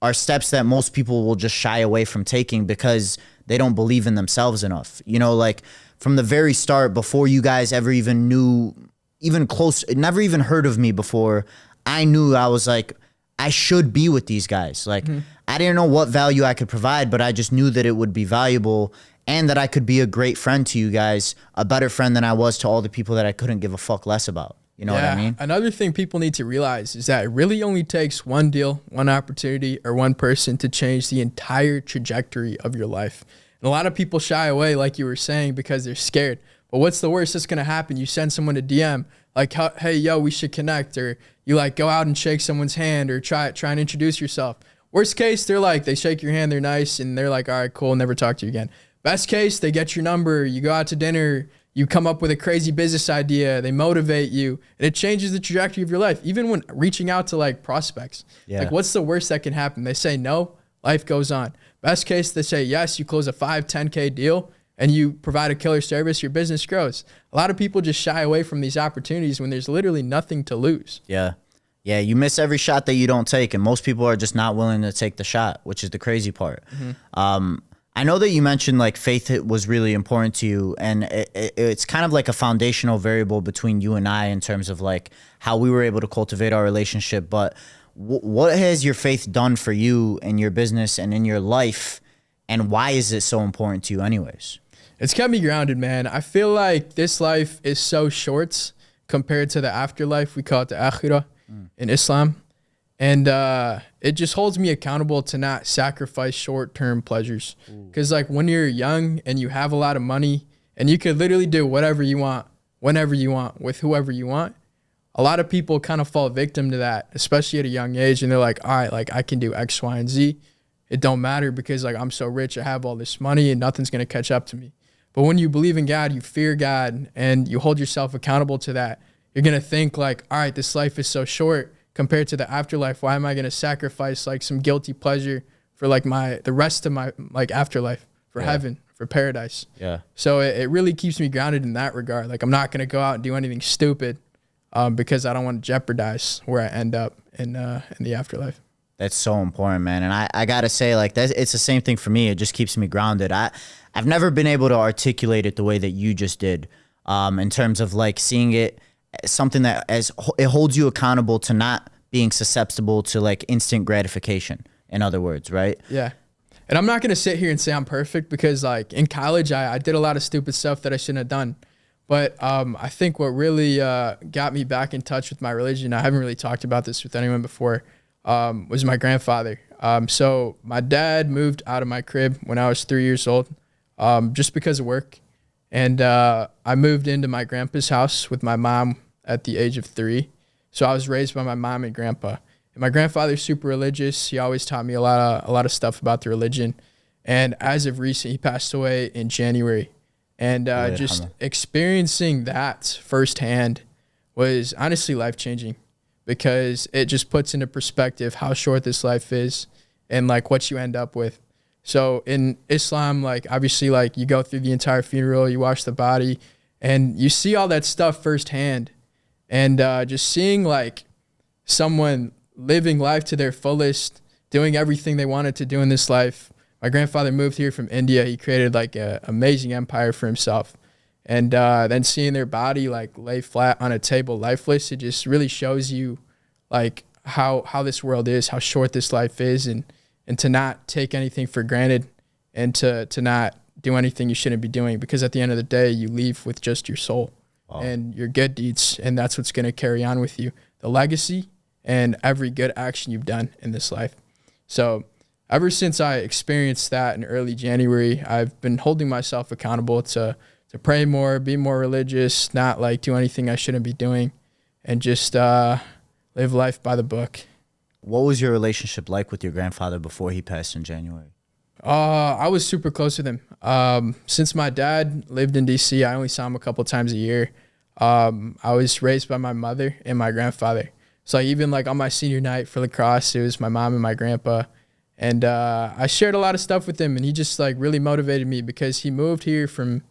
are steps that most people will just shy away from taking because they don't believe in themselves enough. You know, like from the very start, before you guys ever even knew, even close, never even heard of me before, I knew I was like, I should be with these guys. Like, I didn't know what value I could provide, but I just knew that it would be valuable and that I could be a great friend to you guys, a better friend than I was to all the people that I couldn't give a fuck less about. You know what I mean? Another thing people need to realize is that it really only takes one deal, one opportunity, or one person to change the entire trajectory of your life. And a lot of people shy away, like you were saying, because they're scared. But what's the worst that's going to happen? You send someone a DM like, hey, yo, we should connect. Or you like go out and shake someone's hand or try and introduce yourself. Worst case, they shake your hand, they're nice, and they're like, all right, cool, never talk to you again. Best case, they get your number, you go out to dinner, you come up with a crazy business idea, they motivate you, and it changes the trajectory of your life. Even when reaching out to like prospects, like what's the worst that can happen? They say no, life goes on. Best case, they say yes, you close a 5-10K deal and you provide a killer service, your business grows. A lot of people just shy away from these opportunities when there's literally nothing to lose. Yeah. Yeah, you miss every shot that you don't take, and most people are just not willing to take the shot, which is the crazy part. I know that you mentioned like faith was really important to you, and it's kind of like a foundational variable between you and I in terms of like how we were able to cultivate our relationship. But what has your faith done for you in your business and in your life, and why is it so important to you anyways? It's kept me grounded, man. I feel like this life is so short compared to the afterlife. We call it the akhirah in Islam. And it just holds me accountable to not sacrifice short-term pleasures. Because like when you're young and you have a lot of money and you could literally do whatever you want, whenever you want, with whoever you want, a lot of people kind of fall victim to that, especially at a young age. And they're like, all right, like I can do X, Y, and Z. It don't matter because like I'm so rich, I have all this money and nothing's going to catch up to me. But when you believe in God, you fear God, and you hold yourself accountable to that, you're going to think like, all right, this life is so short compared to the afterlife. Why am I going to sacrifice like some guilty pleasure for like the rest of my like afterlife, for heaven, for paradise? Yeah. So it really keeps me grounded in that regard. Like I'm not going to go out and do anything stupid because I don't want to jeopardize where I end up in the afterlife. That's so important, man. And I got to say, like, it's the same thing for me. It just keeps me grounded. I've never been able to articulate it the way that you just did, in terms of like seeing it something that it holds you accountable to not being susceptible to like instant gratification, in other words, right? Yeah. And I'm not going to sit here and say I'm perfect because like in college, I did a lot of stupid stuff that I shouldn't have done. But I think what really got me back in touch with my religion, I haven't really talked about this with anyone before, was my grandfather. So my dad moved out of my crib when I was 3 years old, just because of work. And I moved into my grandpa's house with my mom at the age of 3. So I was raised by my mom and grandpa. And my grandfather's super religious. He always taught me a lot of stuff about the religion. And as of recent, he passed away in January. And just experiencing that firsthand was honestly life-changing, because it just puts into perspective how short this life is and like what you end up with. So in Islam, like obviously like you go through the entire funeral, you wash the body, and you see all that stuff firsthand. And just seeing like someone living life to their fullest, doing everything they wanted to do in this life. My grandfather moved here from India. He created like an amazing empire for himself. And then seeing their body like lay flat on a table lifeless, it just really shows you like how this world is, how short this life is, and to not take anything for granted, and to not do anything you shouldn't be doing, because at the end of the day, you leave with just your soul and your good deeds, and that's what's going to carry on with you, the legacy and every good action you've done in this life. So ever since I experienced that in early January, I've been holding myself accountable to pray more, be more religious, not like do anything I shouldn't be doing, and just live life by the book. What was your relationship like with your grandfather before he passed in January? I was super close with him. Since my dad lived in DC, I only saw him a couple times a year. I was raised by my mother and my grandfather. So even like on my senior night for lacrosse, it was my mom and my grandpa. And I shared a lot of stuff with him, and he just like really motivated me, because he moved here from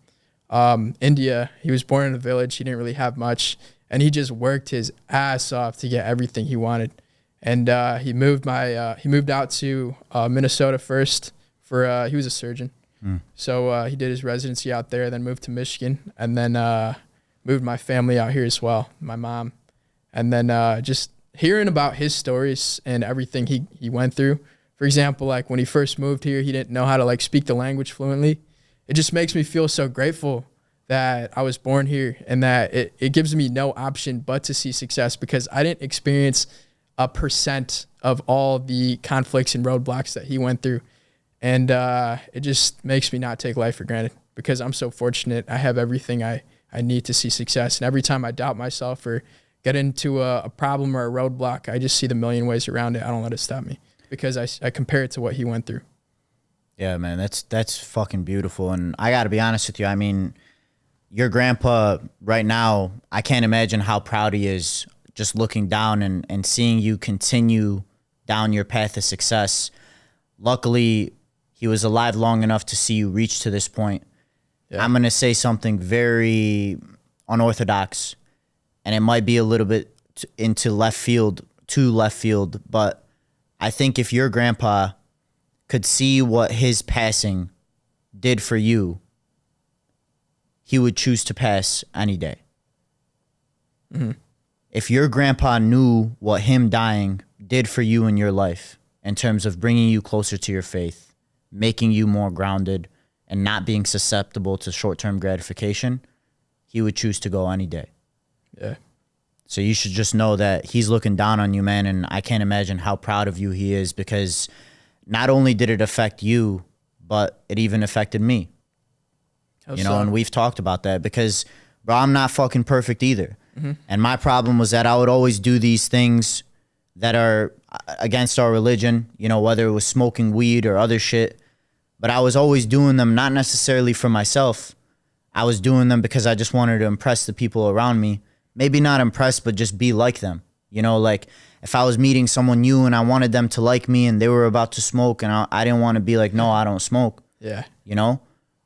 India. He was born in a village. He didn't really have much, and he just worked his ass off to get everything he wanted. And he moved out to Minnesota first for he was a surgeon. So he did his residency out there, then moved to Michigan, and then moved my family out here as well, my mom. And then just hearing about his stories and everything he went through. For example, like when he first moved here, he didn't know how to like speak the language fluently. It just makes me feel so grateful that I was born here, and that it gives me no option but to see success, because I didn't experience 1% of all the conflicts and roadblocks that he went through. And it just makes me not take life for granted, because I'm so fortunate. I have everything I need to see success. And every time I doubt myself or get into a problem or a roadblock, I just see the million ways around it. I don't let it stop me, because I compare it to what he went through. Yeah, man, that's fucking beautiful. And I got to be honest with you. I mean, your grandpa right now, I can't imagine how proud he is just looking down and seeing you continue down your path of success. Luckily, he was alive long enough to see you reach to this point. Yeah. I'm going to say something very unorthodox, and it might be a little bit into left field, but I think if your grandpa could see what his passing did for you, he would choose to pass any day. Mm-hmm. If your grandpa knew what him dying did for you in your life in terms of bringing you closer to your faith, making you more grounded, and not being susceptible to short-term gratification, he would choose to go any day. Yeah. So you should just know that he's looking down on you, man, and I can't imagine how proud of you he is, because not only did it affect you, but it even affected me. And we've talked about that because, bro, I'm not fucking perfect either. Mm-hmm. And my problem was that I would always do these things that are against our religion, whether it was smoking weed or other shit. But I was always doing them not necessarily for myself. I was doing them because I just wanted to impress the people around me. Maybe not impress, but just be like them. Like if I was meeting someone new and I wanted them to like me and they were about to smoke and I didn't want to be like, no, I don't smoke. Yeah.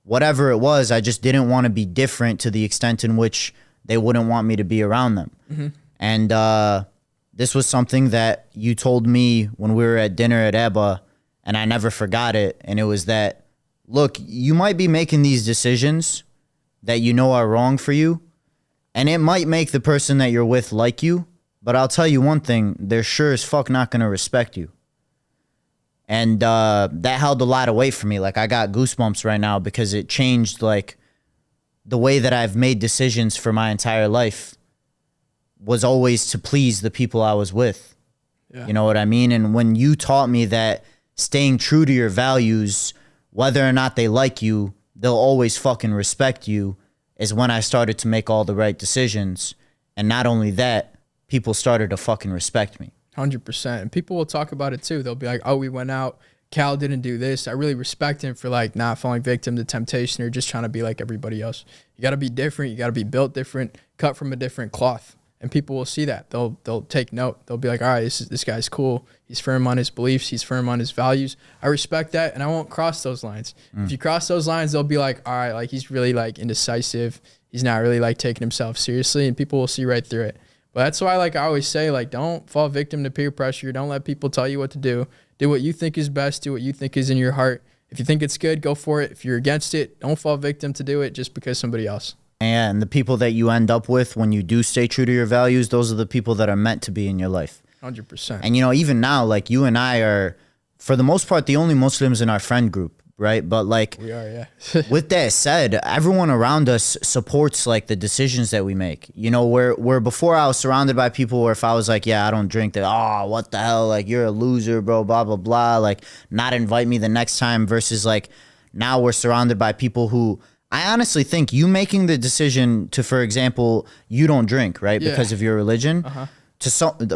Whatever it was, I just didn't want to be different to the extent in which they wouldn't want me to be around them. Mm-hmm. And this was something that you told me when we were at dinner at Ebba, and I never forgot it. And it was that, look, you might be making these decisions that are wrong for you, and it might make the person that you're with like you, but I'll tell you one thing, they're sure as fuck not going to respect you. And that held a lot of weight for me. Like, I got goosebumps right now because it changed, like, the way that I've made decisions for my entire life was always to please the people I was with. Yeah. You know what I mean? And when you taught me that staying true to your values, whether or not they like you, they'll always fucking respect you, is when I started to make all the right decisions. And not only that, people started to fucking respect me. 100%. And people will talk about it too. They'll be like, oh, we went out, Cal didn't do this. I really respect him for like not falling victim to temptation or just trying to be like everybody else. You got to be different. You got to be built different, cut from a different cloth. And people will see that. They'll take note. They'll be like, all right, this guy's cool. He's firm on his beliefs. He's firm on his values. I respect that, and I won't cross those lines. If you cross those lines, they'll be like, all right, like he's really like indecisive. He's not really like taking himself seriously, and people will see right through it. But that's why, like I always say, like don't fall victim to peer pressure. Don't let people tell you what to do. Do what you think is best. Do what you think is in your heart. If you think it's good, go for it. If you're against it, don't fall victim to do it just because somebody else. And the people that you end up with when you do stay true to your values, those are the people that are meant to be in your life. 100%. And, even now, like you and I are, for the most part, the only Muslims in our friend group, right? But like, we are, yeah. With that said, everyone around us supports like the decisions that we make. Where before I was surrounded by people where if I was like, yeah, I don't drink, that, oh, what the hell? Like, you're a loser, bro, blah, blah, blah. Like, not invite me the next time versus like, now we're surrounded by people who, I honestly think you making the decision to, for example, you don't drink, right? Yeah. Because of your religion. Uh-huh.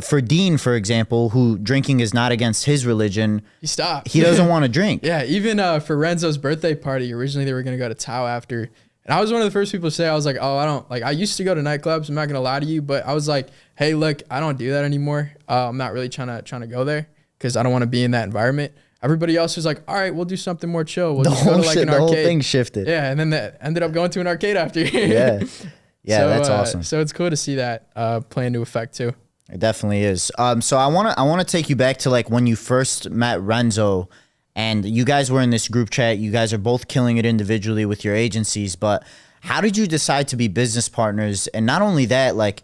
For Dean, for example, who drinking is not against his religion. He stopped. He doesn't want to drink. Yeah, even for Renzo's birthday party, originally they were going to go to Tao after. And I was one of the first people to say, I was like, oh, I used to go to nightclubs. I'm not going to lie to you. But I was like, hey, look, I don't do that anymore. I'm not really trying to go there because I don't want to be in that environment. Everybody else was like, all right, we'll do something more chill. We'll just go to like an arcade. The whole thing shifted. Yeah, and then that ended up going to an arcade after. Yeah, so, that's awesome. So it's cool to see that play into effect too. It definitely is. So I want to take you back to like when you first met Renzo, and you guys were in this group chat. You guys are both killing it individually with your agencies, but how did you decide to be business partners? And not only that, like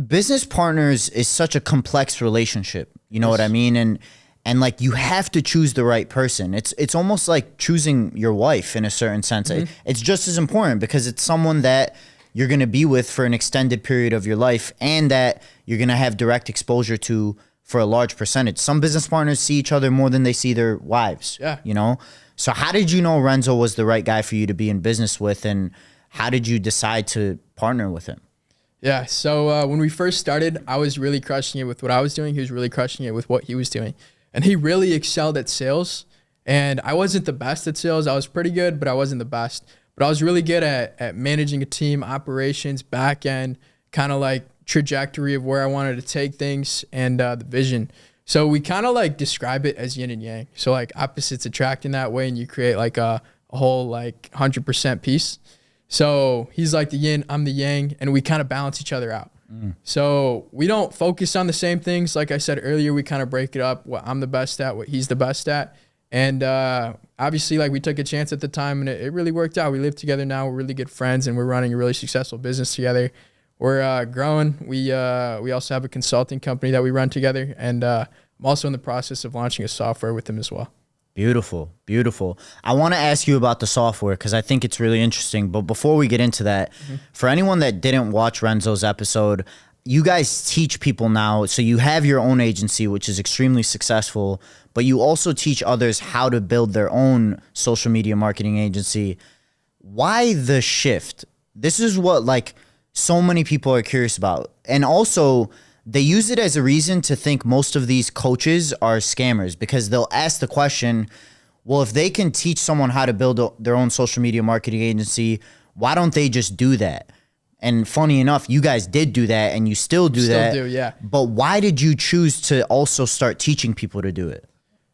business partners is such a complex relationship. You know what I mean? And like you have to choose the right person. It's almost like choosing your wife in a certain sense. Mm-hmm. It's just as important because it's someone that you're going to be with for an extended period of your life and that you're going to have direct exposure to for a large percentage. Some business partners see each other more than they see their wives. Yeah. So how did you know Renzo was the right guy for you to be in business with, and how did you decide to partner with him? Yeah. So when we first started, I was really crushing it with what I was doing. He was really crushing it with what he was doing. And he really excelled at sales. And I wasn't the best at sales. I was pretty good, but I wasn't the best. but I was really good at managing a team, operations, back end, kind of like trajectory of where I wanted to take things and the vision. So we kind of like describe it as yin and yang. So like opposites attract in that way, and you create like a whole like 100% piece. So he's like the yin, I'm the yang, and we kind of balance each other out. So we don't focus on the same things. Like I said earlier, we kind of break it up, what I'm the best at, what he's the best at. And obviously, like, we took a chance at the time, and it really worked out. We live together now. We're really good friends, and we're running a really successful business together. We're growing. We also have a consulting company that we run together, and I'm also in the process of launching a software with him as well. Beautiful, beautiful. I want to ask you about the software because I think it's really interesting. But before we get into that, for anyone that didn't watch Renzo's episode, you guys teach people now. So you have your own agency, which is extremely successful, but you also teach others how to build their own social media marketing agency. Why the shift? This is what like so many people are curious about. And also, they use it as a reason to think most of these coaches are scammers because they'll ask the question, well, if they can teach someone how to build their own social media marketing agency, why don't they just do that? And funny enough, you guys did do that and you still do that. Still do, yeah. But why did you choose to also start teaching people to do it?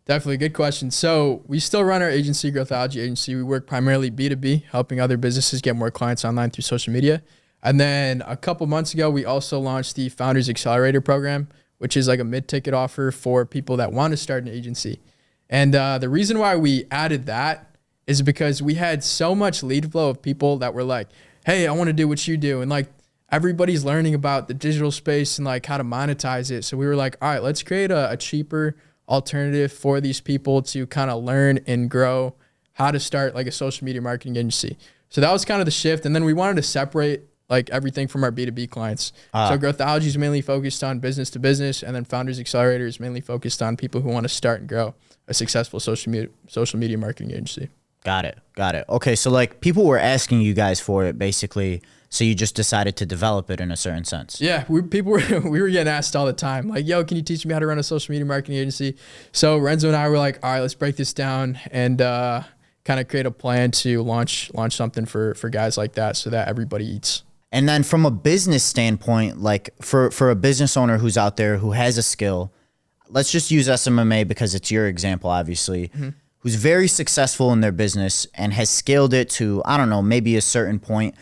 Definitely, good question. So we still run our agency, Growthology Agency. We work primarily B2B, helping other businesses get more clients online through social media. And then a couple months ago, we also launched the Founders Accelerator program, which is like a mid-ticket offer for people that want to start an agency. And the reason why we added that is because we had so much lead flow of people that were like, hey, I want to do what you do. And like everybody's learning about the digital space and like how to monetize it. So we were like, all right, let's create a cheaper alternative for these people to kind of learn and grow how to start like a social media marketing agency. So that was kind of the shift. And then we wanted to separate like everything from our B2B clients. So Growthology is mainly focused on business to business, and then Founders Accelerator is mainly focused on people who want to start and grow a successful social media marketing agency. Got it. Okay, so like people were asking you guys for it basically, so you just decided to develop it in a certain sense. Yeah, we were getting asked all the time, like, yo, can you teach me how to run a social media marketing agency? So Renzo and I were like, all right, let's break this down and kind of create a plan to launch something for guys like that so that everybody eats. And then from a business standpoint, like for a business owner who's out there who has a skill, let's just use SMMA because it's your example, obviously, who's very successful in their business and has scaled it to, I don't know, maybe a certain point,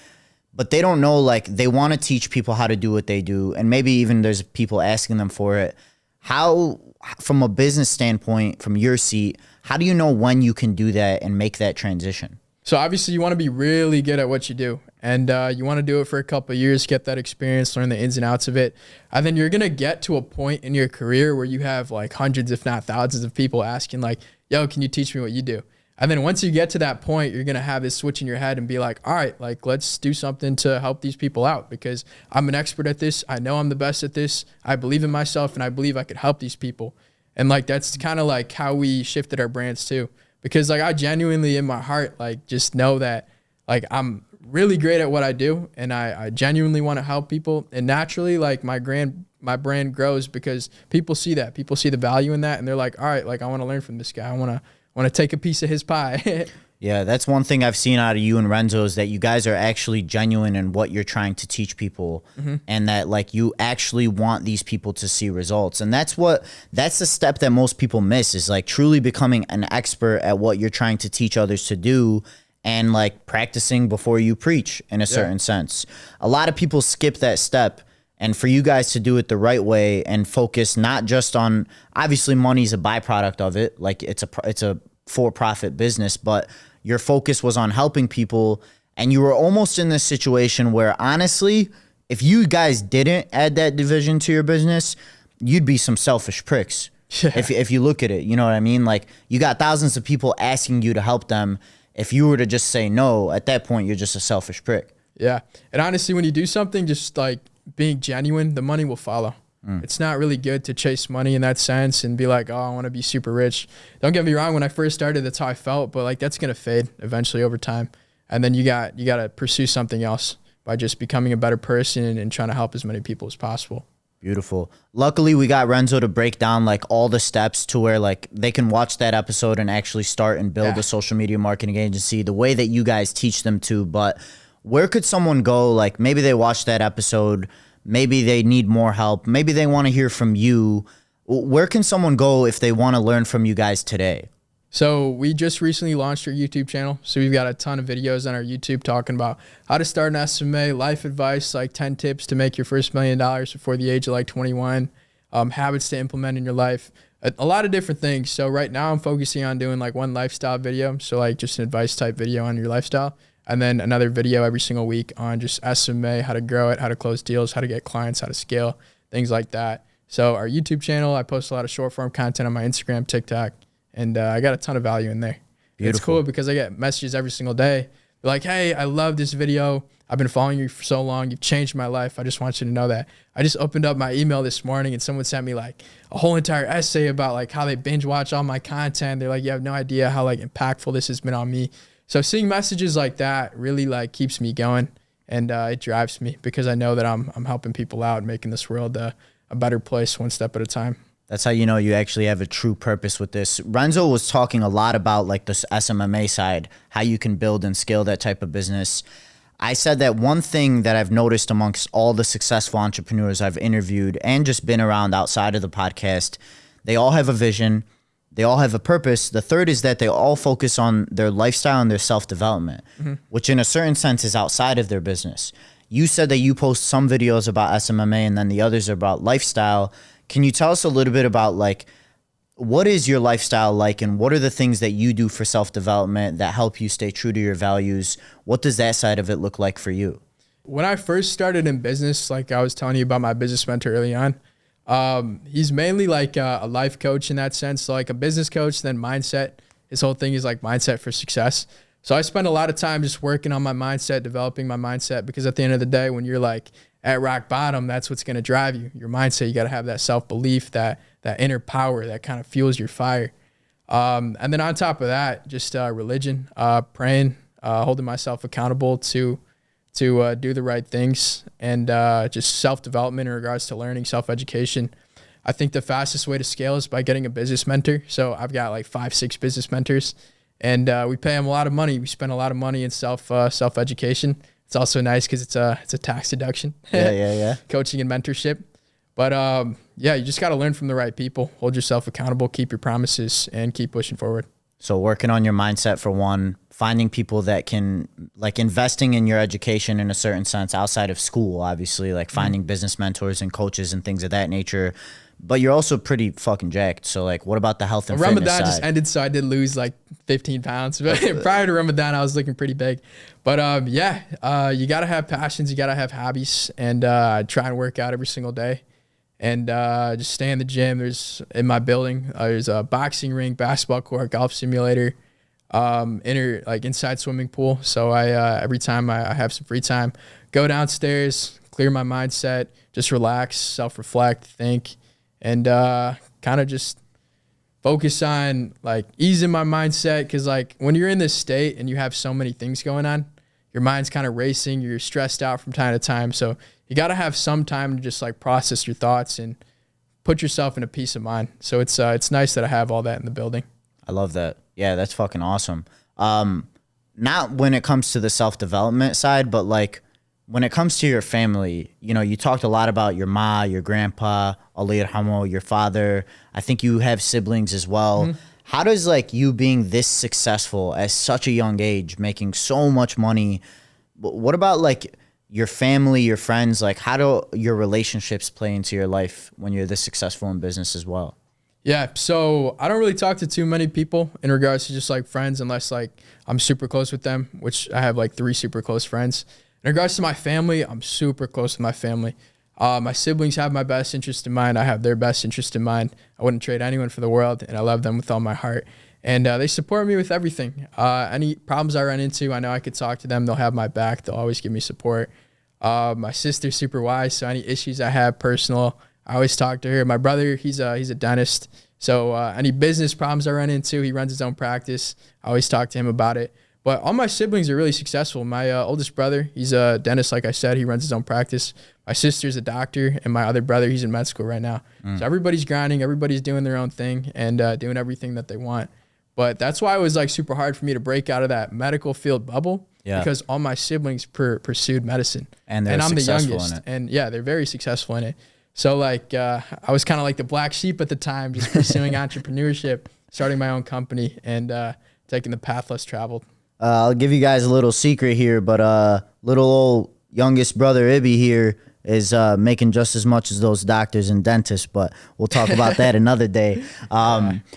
but they don't know, like they want to teach people how to do what they do. And maybe even there's people asking them for it. How, from a business standpoint, from your seat, how do you know when you can do that and make that transition? So obviously you want to be really good at what you do, and you want to do it for a couple of years, get that experience, learn the ins and outs of it. And then you're going to get to a point in your career where you have like hundreds, if not thousands of people asking like, yo, can you teach me what you do? And then once you get to that point, you're going to have this switch in your head and be like, all right, like let's do something to help these people out because I'm an expert at this. I know I'm the best at this. I believe in myself and I believe I could help these people. And like, that's kind of like how we shifted our brands too. Because like I genuinely in my heart, like just know that like I'm really great at what I do and I genuinely want to help people. And naturally like my brand grows because people see that. People see the value in that and they're like, all right, like I want to learn from this guy. I want to take a piece of his pie. Yeah, that's one thing I've seen out of you and Renzo is that you guys are actually genuine in what you're trying to teach people and that like you actually want these people to see results. And that's the step that most people miss is like truly becoming an expert at what you're trying to teach others to do and like practicing before you preach in a certain sense. A lot of people skip that step. And for you guys to do it the right way and focus not just on, obviously money's a byproduct of it, like it's a for-profit business, but your focus was on helping people and you were almost in this situation where honestly, if you guys didn't add that division to your business, you'd be some selfish pricks. Yeah. If you look at it, you know what I mean? Like you got thousands of people asking you to help them. If you were to just say no, at that point, you're just a selfish prick. Yeah. And honestly, when you do something, just like being genuine, the money will follow. It's not really good to chase money in that sense and be like, oh, I want to be super rich. Don't get me wrong. When I first started, that's how I felt, but like that's going to fade eventually over time. And then you got to pursue something else by just becoming a better person and trying to help as many people as possible. Beautiful. Luckily, we got Renzo to break down like all the steps to where like they can watch that episode and actually start and build a social media marketing agency the way that you guys teach them to. But where could someone go? Like maybe they watched that episode, maybe they need more help, maybe they want to hear from you. Where can someone go if they want to learn from you guys today? So we just recently launched our YouTube channel. So we've got a ton of videos on our YouTube talking about how to start an SMA, life advice, like 10 tips to make your first $1 million before the age of like 21, habits to implement in your life, a lot of different things. So right now I'm focusing on doing like one lifestyle video. So like just an advice type video on your lifestyle. And then another video every single week on just SMA, how to grow it, how to close deals, how to get clients, how to scale, things like that. So our YouTube channel, I post a lot of short form content on my Instagram, TikTok. And I got a ton of value in there. Beautiful. It's cool because I get messages every single day. They're like, hey, I love this video. I've been following you for so long. You've changed my life. I just want you to know that. I just opened up my email this morning and someone sent me like a whole entire essay about like how they binge watch all my content. They're like, you have no idea how like impactful this has been on me. So seeing messages like that really like keeps me going, and it drives me because I know that I'm helping people out and making this world a better place one step at a time. That's how you know you actually have a true purpose with this. Renzo was talking a lot about like this SMMA side, how you can build and scale that type of business. I said that one thing that I've noticed amongst all the successful entrepreneurs I've interviewed and just been around outside of the podcast, they all have a vision. They all have a purpose. The third is that they all focus on their lifestyle and their self-development, which in a certain sense is outside of their business. You said that you post some videos about SMMA and then the others are about lifestyle. Can you tell us a little bit about like, what is your lifestyle like and what are the things that you do for self-development that help you stay true to your values? What does that side of it look like for you? When I first started in business, like I was telling you about my business mentor early on, he's mainly like a life coach in that sense. So like a business coach, then mindset. His whole thing is like mindset for success. So I spend a lot of time just working on my mindset, developing my mindset, because at the end of the day, when you're like at rock bottom, that's what's going to drive you. Your mindset, you got to have that self-belief, that inner power that kind of fuels your fire. And then on top of that, just religion, praying, holding myself accountable to do the right things, and just self-development in regards to learning, self-education. I think the fastest way to scale is by getting a business mentor. So I've got like 5-6 business mentors, and we pay them a lot of money. We spend a lot of money in self-education. It's also nice because it's a tax deduction. Yeah. Coaching and mentorship. But yeah, you just got to learn from the right people, hold yourself accountable, keep your promises, and keep pushing forward. So working on your mindset for one, finding people that can, like investing in your education in a certain sense outside of school, obviously, like finding business mentors and coaches and things of that nature. But you're also pretty fucking jacked. So like, what about the health and fitness Ramadan side? just ended, so I did lose like 15 pounds. But prior to Ramadan, I was looking pretty big. But yeah, you got to have passions. You got to have hobbies, and try and work out every single day. And just stay in the gym. In my building, there's a boxing ring, basketball court, golf simulator, inside swimming pool. So I every time I have some free time, go downstairs, clear my mindset, just relax, self-reflect, think, and kind of just focus on like easing my mindset. Because like when you're in this state and you have so many things going on, your mind's kind of racing, you're stressed out from time to time. So you got to have some time to just like process your thoughts and put yourself in a peace of mind. So it's nice that I have all that in the building. I love that. Yeah, that's fucking awesome. Not when it comes to the self-development side, but like when it comes to your family, you know, you talked a lot about your ma, your grandpa, Allah yarhamo, your father. I think you have siblings as well. Mm-hmm. How does like you being this successful at such a young age, making so much money, what about like your family, your friends, like how do your relationships play into your life when you're this successful in business as well? Yeah, so I don't really talk to too many people in regards to just like friends, unless like I'm super close with them, which I have like 3 super close friends. In regards to my family, I'm super close with my family. My siblings have my best interest in mind. I have their best interest in mind. I wouldn't trade anyone for the world, and I love them with all my heart. And they support me with everything. Any problems I run into, I know I could talk to them. They'll have my back. They'll always give me support. My sister's super wise, so any issues I have personal, I always talk to her. My brother, he's a dentist, so any business problems I run into, he runs his own practice. I always talk to him about it. But all my siblings are really successful. My oldest brother, he's a dentist, like I said. He runs his own practice. My sister's a doctor, and my other brother, he's in med school right now. So everybody's grinding. Everybody's doing their own thing and doing everything that they want. But that's why it was like super hard for me to break out of that medical field bubble because all my siblings pursued medicine. And I'm the youngest. And yeah, they're very successful in it. So like I was kind of like the black sheep at the time, just pursuing entrepreneurship, starting my own company, and taking the path less traveled. I'll give you guys a little secret here, but little old youngest brother Ibby here is making just as much as those doctors and dentists, but we'll talk about that another day.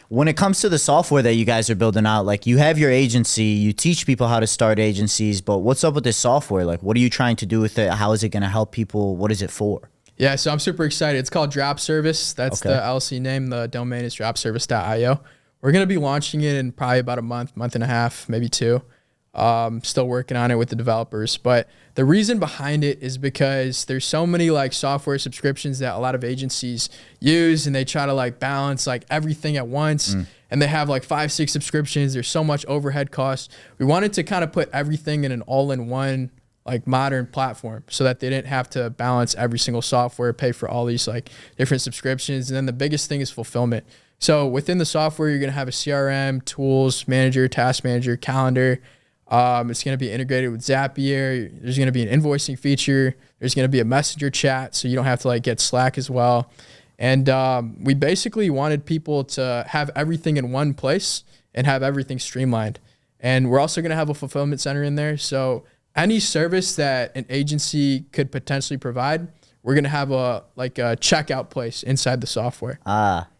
When it comes to the software that you guys are building out, like you have your agency, you teach people how to start agencies, but what's up with this software? Like, what are you trying to do with it? How is it going to help people? What is it for? Yeah, so I'm super excited. It's called Drop Service. That's the LLC name. The domain is dropservice.io. We're going to be launching it in probably about a month and a half, maybe 2. Still working on it with the developers. But the reason behind it is because there's so many like software subscriptions that a lot of agencies use, and they try to like balance like everything at once. And they have like 5-6 subscriptions. There's so much overhead costs. We wanted to kind of put everything in an all-in-one like modern platform so that they didn't have to balance every single software, pay for all these like different subscriptions. And then the biggest thing is fulfillment. So within the software, you're going to have a CRM, tools manager, task manager, calendar. It's going to be integrated with Zapier. There's going to be an invoicing feature. There's going to be a messenger chat, so you don't have to like get Slack as well. And we basically wanted people to have everything in one place and have everything streamlined. And we're also going to have a fulfillment center in there. So any service that an agency could potentially provide, we're going to have a checkout place inside the software.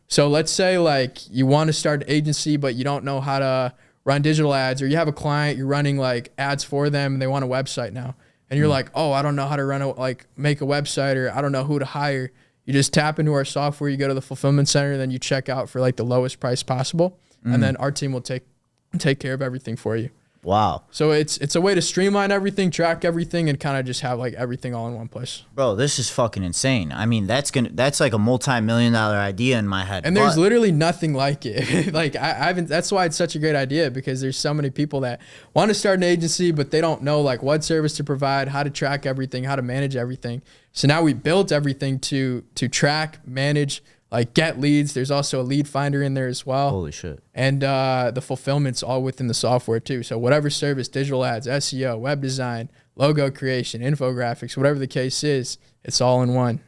So let's say like you want to start an agency, but you don't know how to run digital ads, or you have a client, you're running like ads for them and they want a website now. And you're like, oh, I don't know how to make a website, or I don't know who to hire. You just tap into our software, you go to the fulfillment center, and then you check out for like the lowest price possible. And then our team will take care of everything for you. Wow. So it's a way to streamline everything, track everything, and kind of just have like everything all in one place. Bro, this is fucking insane. I mean, that's like a multi-million-dollar idea in my head. And there's literally nothing like it. Like I haven't. That's why it's such a great idea, because there's so many people that want to start an agency, but they don't know like what service to provide, how to track everything, how to manage everything. So now we built everything to track, manage, like get leads. There's also a lead finder in there as well. Holy shit. And the fulfillment's all within the software too. So whatever service, digital ads, SEO, web design, logo creation, infographics, whatever the case is, it's all in one.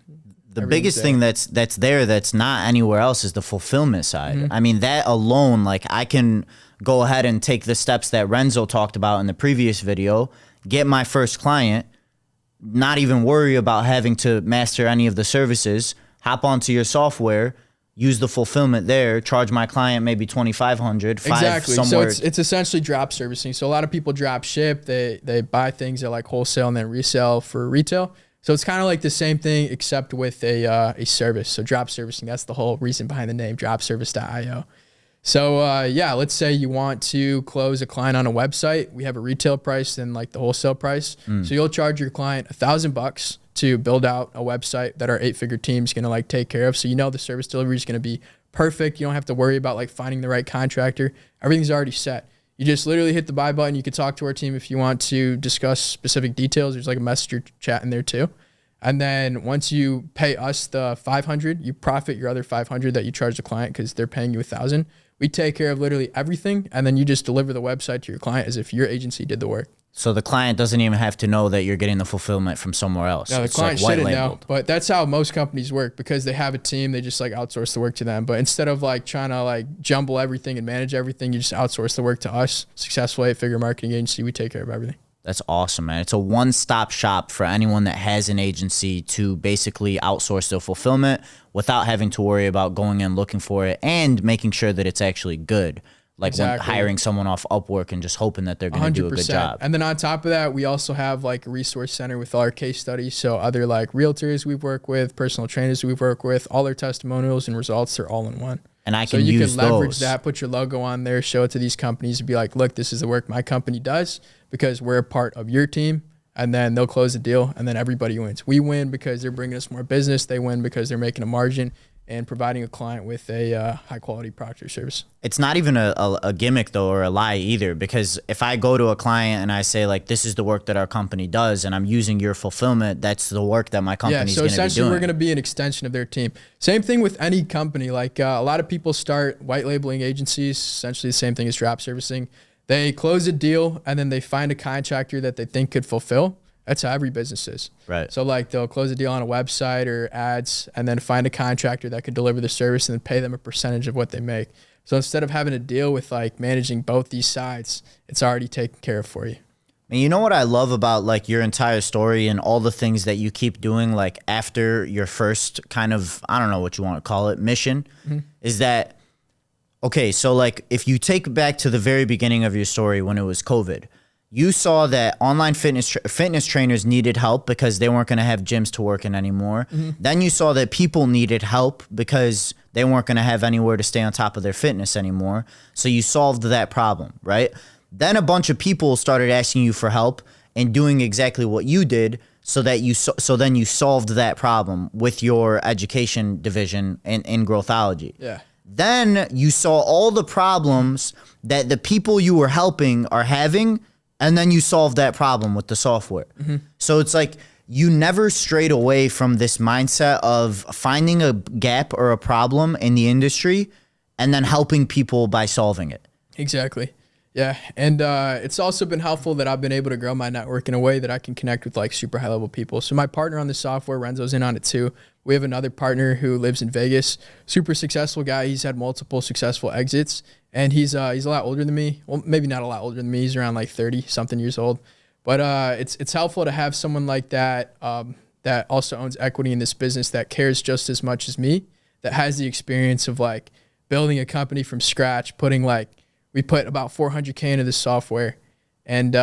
The biggest thing that's there that's not anywhere else is the fulfillment side. I mean, that alone, like I can go ahead and take the steps that Renzo talked about in the previous video, get my first client, not even worry about having to master any of the services, hop onto your software, use the fulfillment there, charge my client maybe $2,500. Exactly. So it's essentially drop servicing. So a lot of people drop ship. They buy things at like wholesale and then resell for retail. So it's kind of like the same thing except with a service. So drop servicing, that's the whole reason behind the name, dropservice.io. So yeah, let's say you want to close a client on a website. We have a retail price and like the wholesale price. So you'll charge your client $1,000 to build out a website that our 8-figure team is going to like take care of. So you know the service delivery is going to be perfect. You don't have to worry about like finding the right contractor. Everything's already set. You just literally hit the buy button. You can talk to our team if you want to discuss specific details. There's like a messenger chat in there too. And then once you pay us the $500, you profit your other $500 that you charge the client because they're paying you $1,000. We take care of literally everything, and then you just deliver the website to your client as if your agency did the work. So the client doesn't even have to know that you're getting the fulfillment from somewhere else. No, the client shouldn't know, but that's how most companies work because they have a team. They just like outsource the work to them. But instead of like trying to like jumble everything and manage everything, you just outsource the work to us. Successful 8-figure marketing agency. We take care of everything. That's awesome, man. It's a one-stop shop for anyone that has an agency to basically outsource their fulfillment without having to worry about going and looking for it and making sure that it's actually good. Like when hiring someone off Upwork and just hoping that they're going to do a good job. And then on top of that, we also have like a resource center with all our case studies. So other like realtors we've worked with, personal trainers we've worked with, all their testimonials and results are all in one. And I can use those. So you can leverage that, put your logo on there, show it to these companies and be like, look, this is the work my company does because we're a part of your team. And then they'll close the deal and then everybody wins. We win because they're bringing us more business. They win because they're making a margin. and providing a client with a high quality product or service. It's not even a gimmick though, or a lie either, because if I go to a client and I say like, this is the work that our company does and I'm using your fulfillment, that's the work that my company's so going to be doing. essentially we're going to be an extension of their team. Same thing with any company. Like a lot of people start white labeling agencies, essentially the same thing as drop servicing. They close a deal and then they find a contractor that they think could fulfill. That's how every business is. Right. So like they'll close a deal on a website or ads and then find a contractor that could deliver the service and then pay them a percentage of what they make. So instead of having to deal with like managing both these sides, it's already taken care of for you. And you know what I love about like your entire story and all the things that you keep doing like after your first kind of, I don't know what you want to call it, mission, is that, okay, so like if you take back to the very beginning of your story when it was COVID, you saw that online fitness trainers needed help because they weren't going to have gyms to work in anymore. Then you saw that people needed help because they weren't going to have anywhere to stay on top of their fitness anymore. So you solved that problem, right? Then a bunch of people started asking you for help and doing exactly what you did, so that then you solved that problem with your education division in Growthology. Yeah. Then you saw all the problems that the people you were helping are having, and then you solve that problem with the software. So it's like you never strayed away from this mindset of finding a gap or a problem in the industry and then helping people by solving it. Exactly. Yeah. And it's also been helpful that I've been able to grow my network in a way that I can connect with like super high level people. So my partner on the software, Renzo's in on it too. We have another partner who lives in Vegas, super successful guy. He's had multiple successful exits. And he's a lot older than me. Well, maybe not a lot older than me. He's around like 30 something years old. But it's helpful to have someone like that that also owns equity in this business, that cares just as much as me, that has the experience of like building a company from scratch, we put about $400K into this software and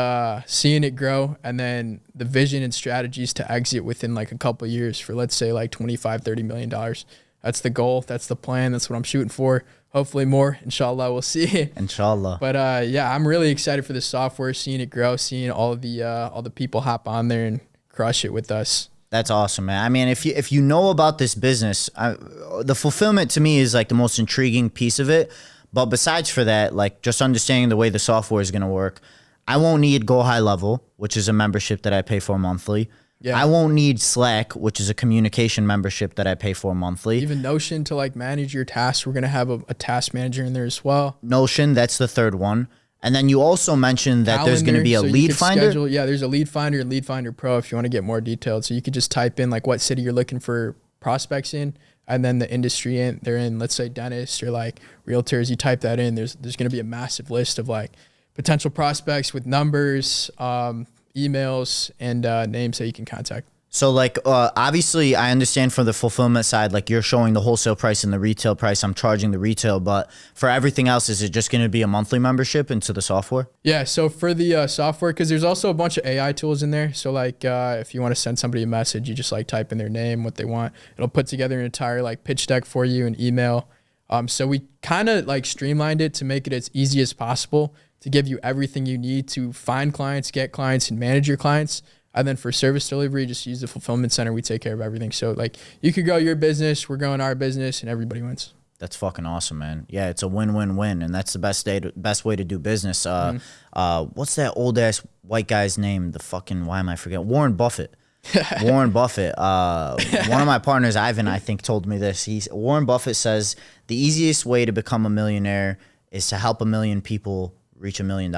seeing it grow, and then the vision and strategies to exit within like a couple of years for, let's say, like $25-30 million. That's the goal. That's the plan. That's what I'm shooting for. Hopefully more. Inshallah, we'll see. Inshallah. But yeah, I'm really excited for the software, seeing it grow, seeing all the people hop on there and crush it with us. That's awesome, man. I mean, if you know about this business, the fulfillment to me is like the most intriguing piece of it. But besides for that, like just understanding the way the software is going to work, I won't need Go High Level, which is a membership that I pay for monthly. Yeah. I won't need Slack, which is a communication membership that I pay for monthly. Even Notion to like manage your tasks. We're going to have a task manager in there as well. Notion, that's the third one. And then you also mentioned that there's going to be a lead finder. Yeah, there's a lead finder and Lead Finder Pro if you want to get more detailed. So you could just type in like what city you're looking for prospects in, and then the industry they're in, let's say dentists or like realtors. You type that in, there's going to be a massive list of like potential prospects with numbers, emails, and names that you can contact. So like, obviously I understand from the fulfillment side, like you're showing the wholesale price and the retail price. I'm charging the retail, but for everything else, is it just going to be a monthly membership into the software? Yeah. So for the software, cause there's also a bunch of AI tools in there. So like, if you want to send somebody a message, you just like type in their name, what they want. It'll put together an entire like pitch deck for you, an email. So we kind of like streamlined it to make it as easy as possible to give you everything you need to find clients, get clients, and manage your clients. And then for service delivery, just use the fulfillment center. We take care of everything. So like you could grow your business, we're growing our business, and everybody wins. That's fucking awesome, man. Yeah, it's a win-win-win, and that's the best way to do business. What's that old ass white guy's name? The fucking, why am I forgetting? Warren Buffett. Warren Buffett. One of my partners, Ivan, I think, told me this. Warren Buffett says the easiest way to become a millionaire is to help 1 million people reach $1 million.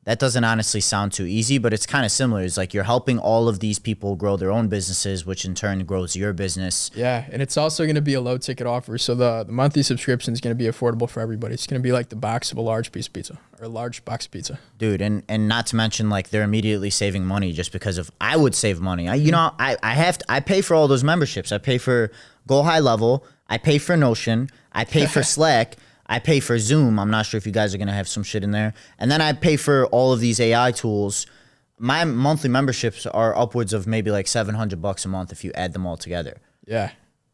That doesn't honestly sound too easy, but it's kind of similar. It's like you're helping all of these people grow their own businesses, which in turn grows your business. Yeah, and it's also going to be a low ticket offer. So the monthly subscription is going to be affordable for everybody. It's going to be like the box of a large piece of pizza or a large box of pizza. Dude, and not to mention like they're immediately saving money just because of, I would save money. I pay for all those memberships. I pay for Go High Level. I pay for Notion. I pay for Slack. I pay for Zoom. I'm not sure if you guys are going to have some shit in there. And then I pay for all of these AI tools. My monthly memberships are upwards of maybe like $700 a month if you add them all together. Yeah.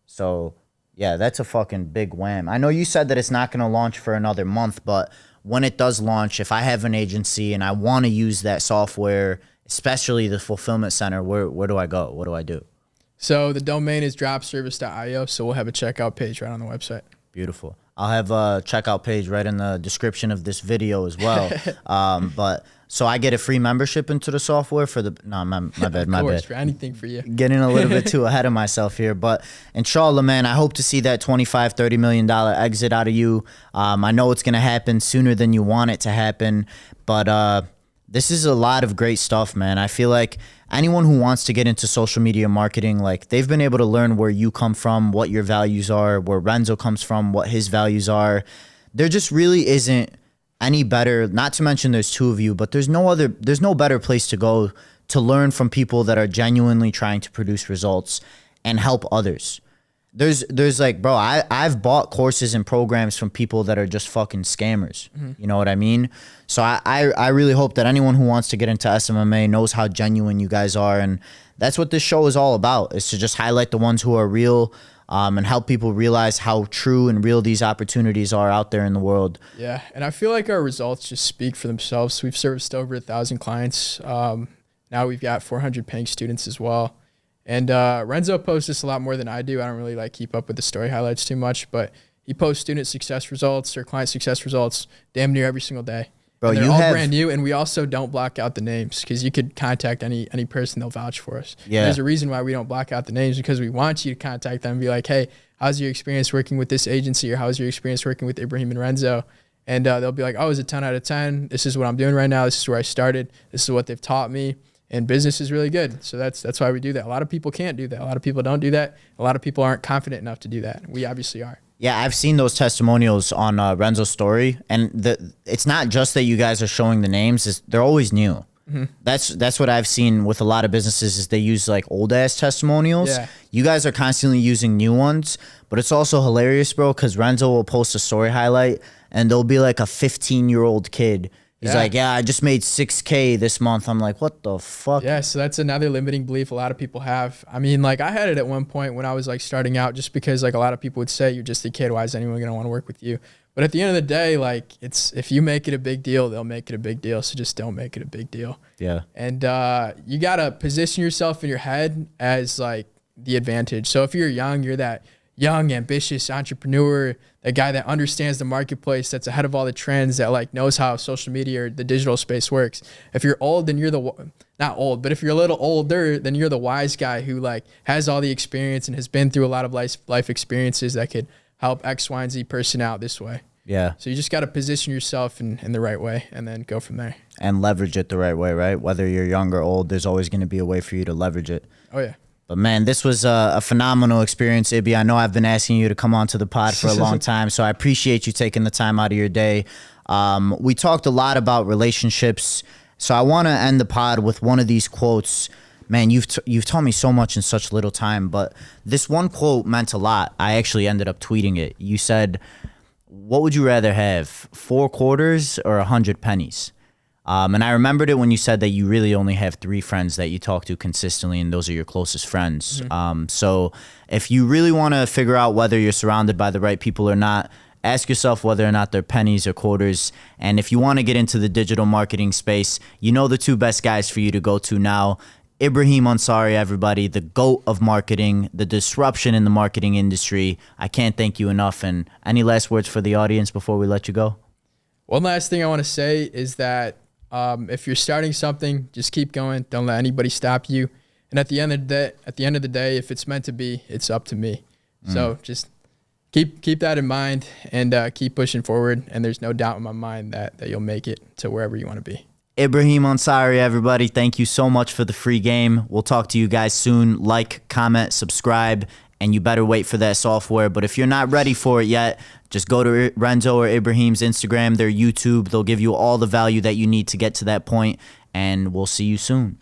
So, yeah, that's a fucking big wham. I know you said that it's not going to launch for another month, but when it does launch, if I have an agency and I want to use that software, especially the fulfillment center, where do I go? What do I do? So the domain is dropservice.io. So we'll have a checkout page right on the website. Beautiful. I'll have a checkout page right in the description of this video as well. But so I get a free membership into the software for the, no, my bad, my bad. For anything for you. Getting a little bit too ahead of myself here, but inshallah, man, I hope to see that $25-30 million exit out of you. I know it's going to happen sooner than you want it to happen, but this is a lot of great stuff, man. I feel like anyone who wants to get into social media marketing, like they've been able to learn where you come from, what your values are, where Renzo comes from, what his values are. There just really isn't any better, not to mention there's two of you, but there's no better place to go to learn from people that are genuinely trying to produce results and help others. There's like, bro, I've bought courses and programs from people that are just fucking scammers. You know what I mean? So I really hope that anyone who wants to get into SMMA knows how genuine you guys are. And that's what this show is all about, is to just highlight the ones who are real, and help people realize how true and real these opportunities are out there in the world. Yeah, and I feel like our results just speak for themselves. We've serviced over 1,000 clients. Now we've got 400 paying students as well. And Renzo posts this a lot more than I do. I don't really like keep up with the story highlights too much, but he posts student success results or client success results damn near every single day. Bro, and they're all brand new, and we also don't block out the names because you could contact any person, they'll vouch for us. Yeah. There's a reason why we don't block out the names, because we want you to contact them and be like, hey, how's your experience working with this agency, or how's your experience working with Ibrahim and Renzo? And they'll be like, oh, it's a 10 out of 10. This is what I'm doing right now. This is where I started. This is what they've taught me. And business is really good. So that's why we do that. A lot of people can't do that. A lot of people don't do that. A lot of people aren't confident enough to do that. We obviously are. Yeah, I've seen those testimonials on Renzo's story. And it's not just that you guys are showing the names. They're always new. Mm-hmm. That's what I've seen with a lot of businesses, is they use like old ass testimonials. Yeah. You guys are constantly using new ones. But it's also hilarious, bro, because Renzo will post a story highlight and there'll be like a 15-year-old kid. He's like, yeah, I just made $6K this month. I'm like, what the fuck? Yeah, so that's another limiting belief a lot of people have. I mean, like, I had it at one point when I was like starting out, just because like a lot of people would say, you're just a kid, why is anyone gonna want to work with you? But at the end of the day, like, it's, if you make it a big deal, they'll make it a big deal. So just don't make it a big deal. Yeah. And you gotta position yourself in your head as like the advantage. So if you're young, you're that young, ambitious entrepreneur, a guy that understands the marketplace, that's ahead of all the trends, that like knows how social media or the digital space works. If you're old, then you're not old, but if you're a little older, then you're the wise guy who like has all the experience and has been through a lot of life experiences that could help X, Y, and Z person out this way. Yeah. So you just got to position yourself in the right way and then go from there. And leverage it the right way, right? Whether you're young or old, there's always going to be a way for you to leverage it. Oh, yeah. But man, this was a phenomenal experience, Ibby. I know I've been asking you to come onto the pod for a long time, so I appreciate you taking the time out of your day. We talked a lot about relationships, so I want to end the pod with one of these quotes. Man, you've taught me so much in such little time, but this one quote meant a lot. I actually ended up tweeting it. You said, what would you rather have, 4 quarters or 100 pennies? And I remembered it when you said that you really only have 3 friends that you talk to consistently, and those are your closest friends. Mm-hmm. So if you really want to figure out whether you're surrounded by the right people or not, ask yourself whether or not they're pennies or quarters. And if you want to get into the digital marketing space, you know the 2 best guys for you to go to now. Ibrahim Ansari, everybody, the GOAT of marketing, the disruption in the marketing industry. I can't thank you enough. And any last words for the audience before we let you go? One last thing I want to say is that if you're starting something, just keep going. Don't let anybody stop you. And at the end of the day, if it's meant to be, it's up to me. So just keep that in mind and keep pushing forward. And there's no doubt in my mind that you'll make it to wherever you want to be. Ibrahim Ansari, everybody, thank you so much for the free game. We'll talk to you guys soon. Like, comment, subscribe, and you better wait for that software. But if you're not ready for it yet, just go to Renzo or Ibrahim's Instagram, their YouTube. They'll give you all the value that you need to get to that point, and we'll see you soon.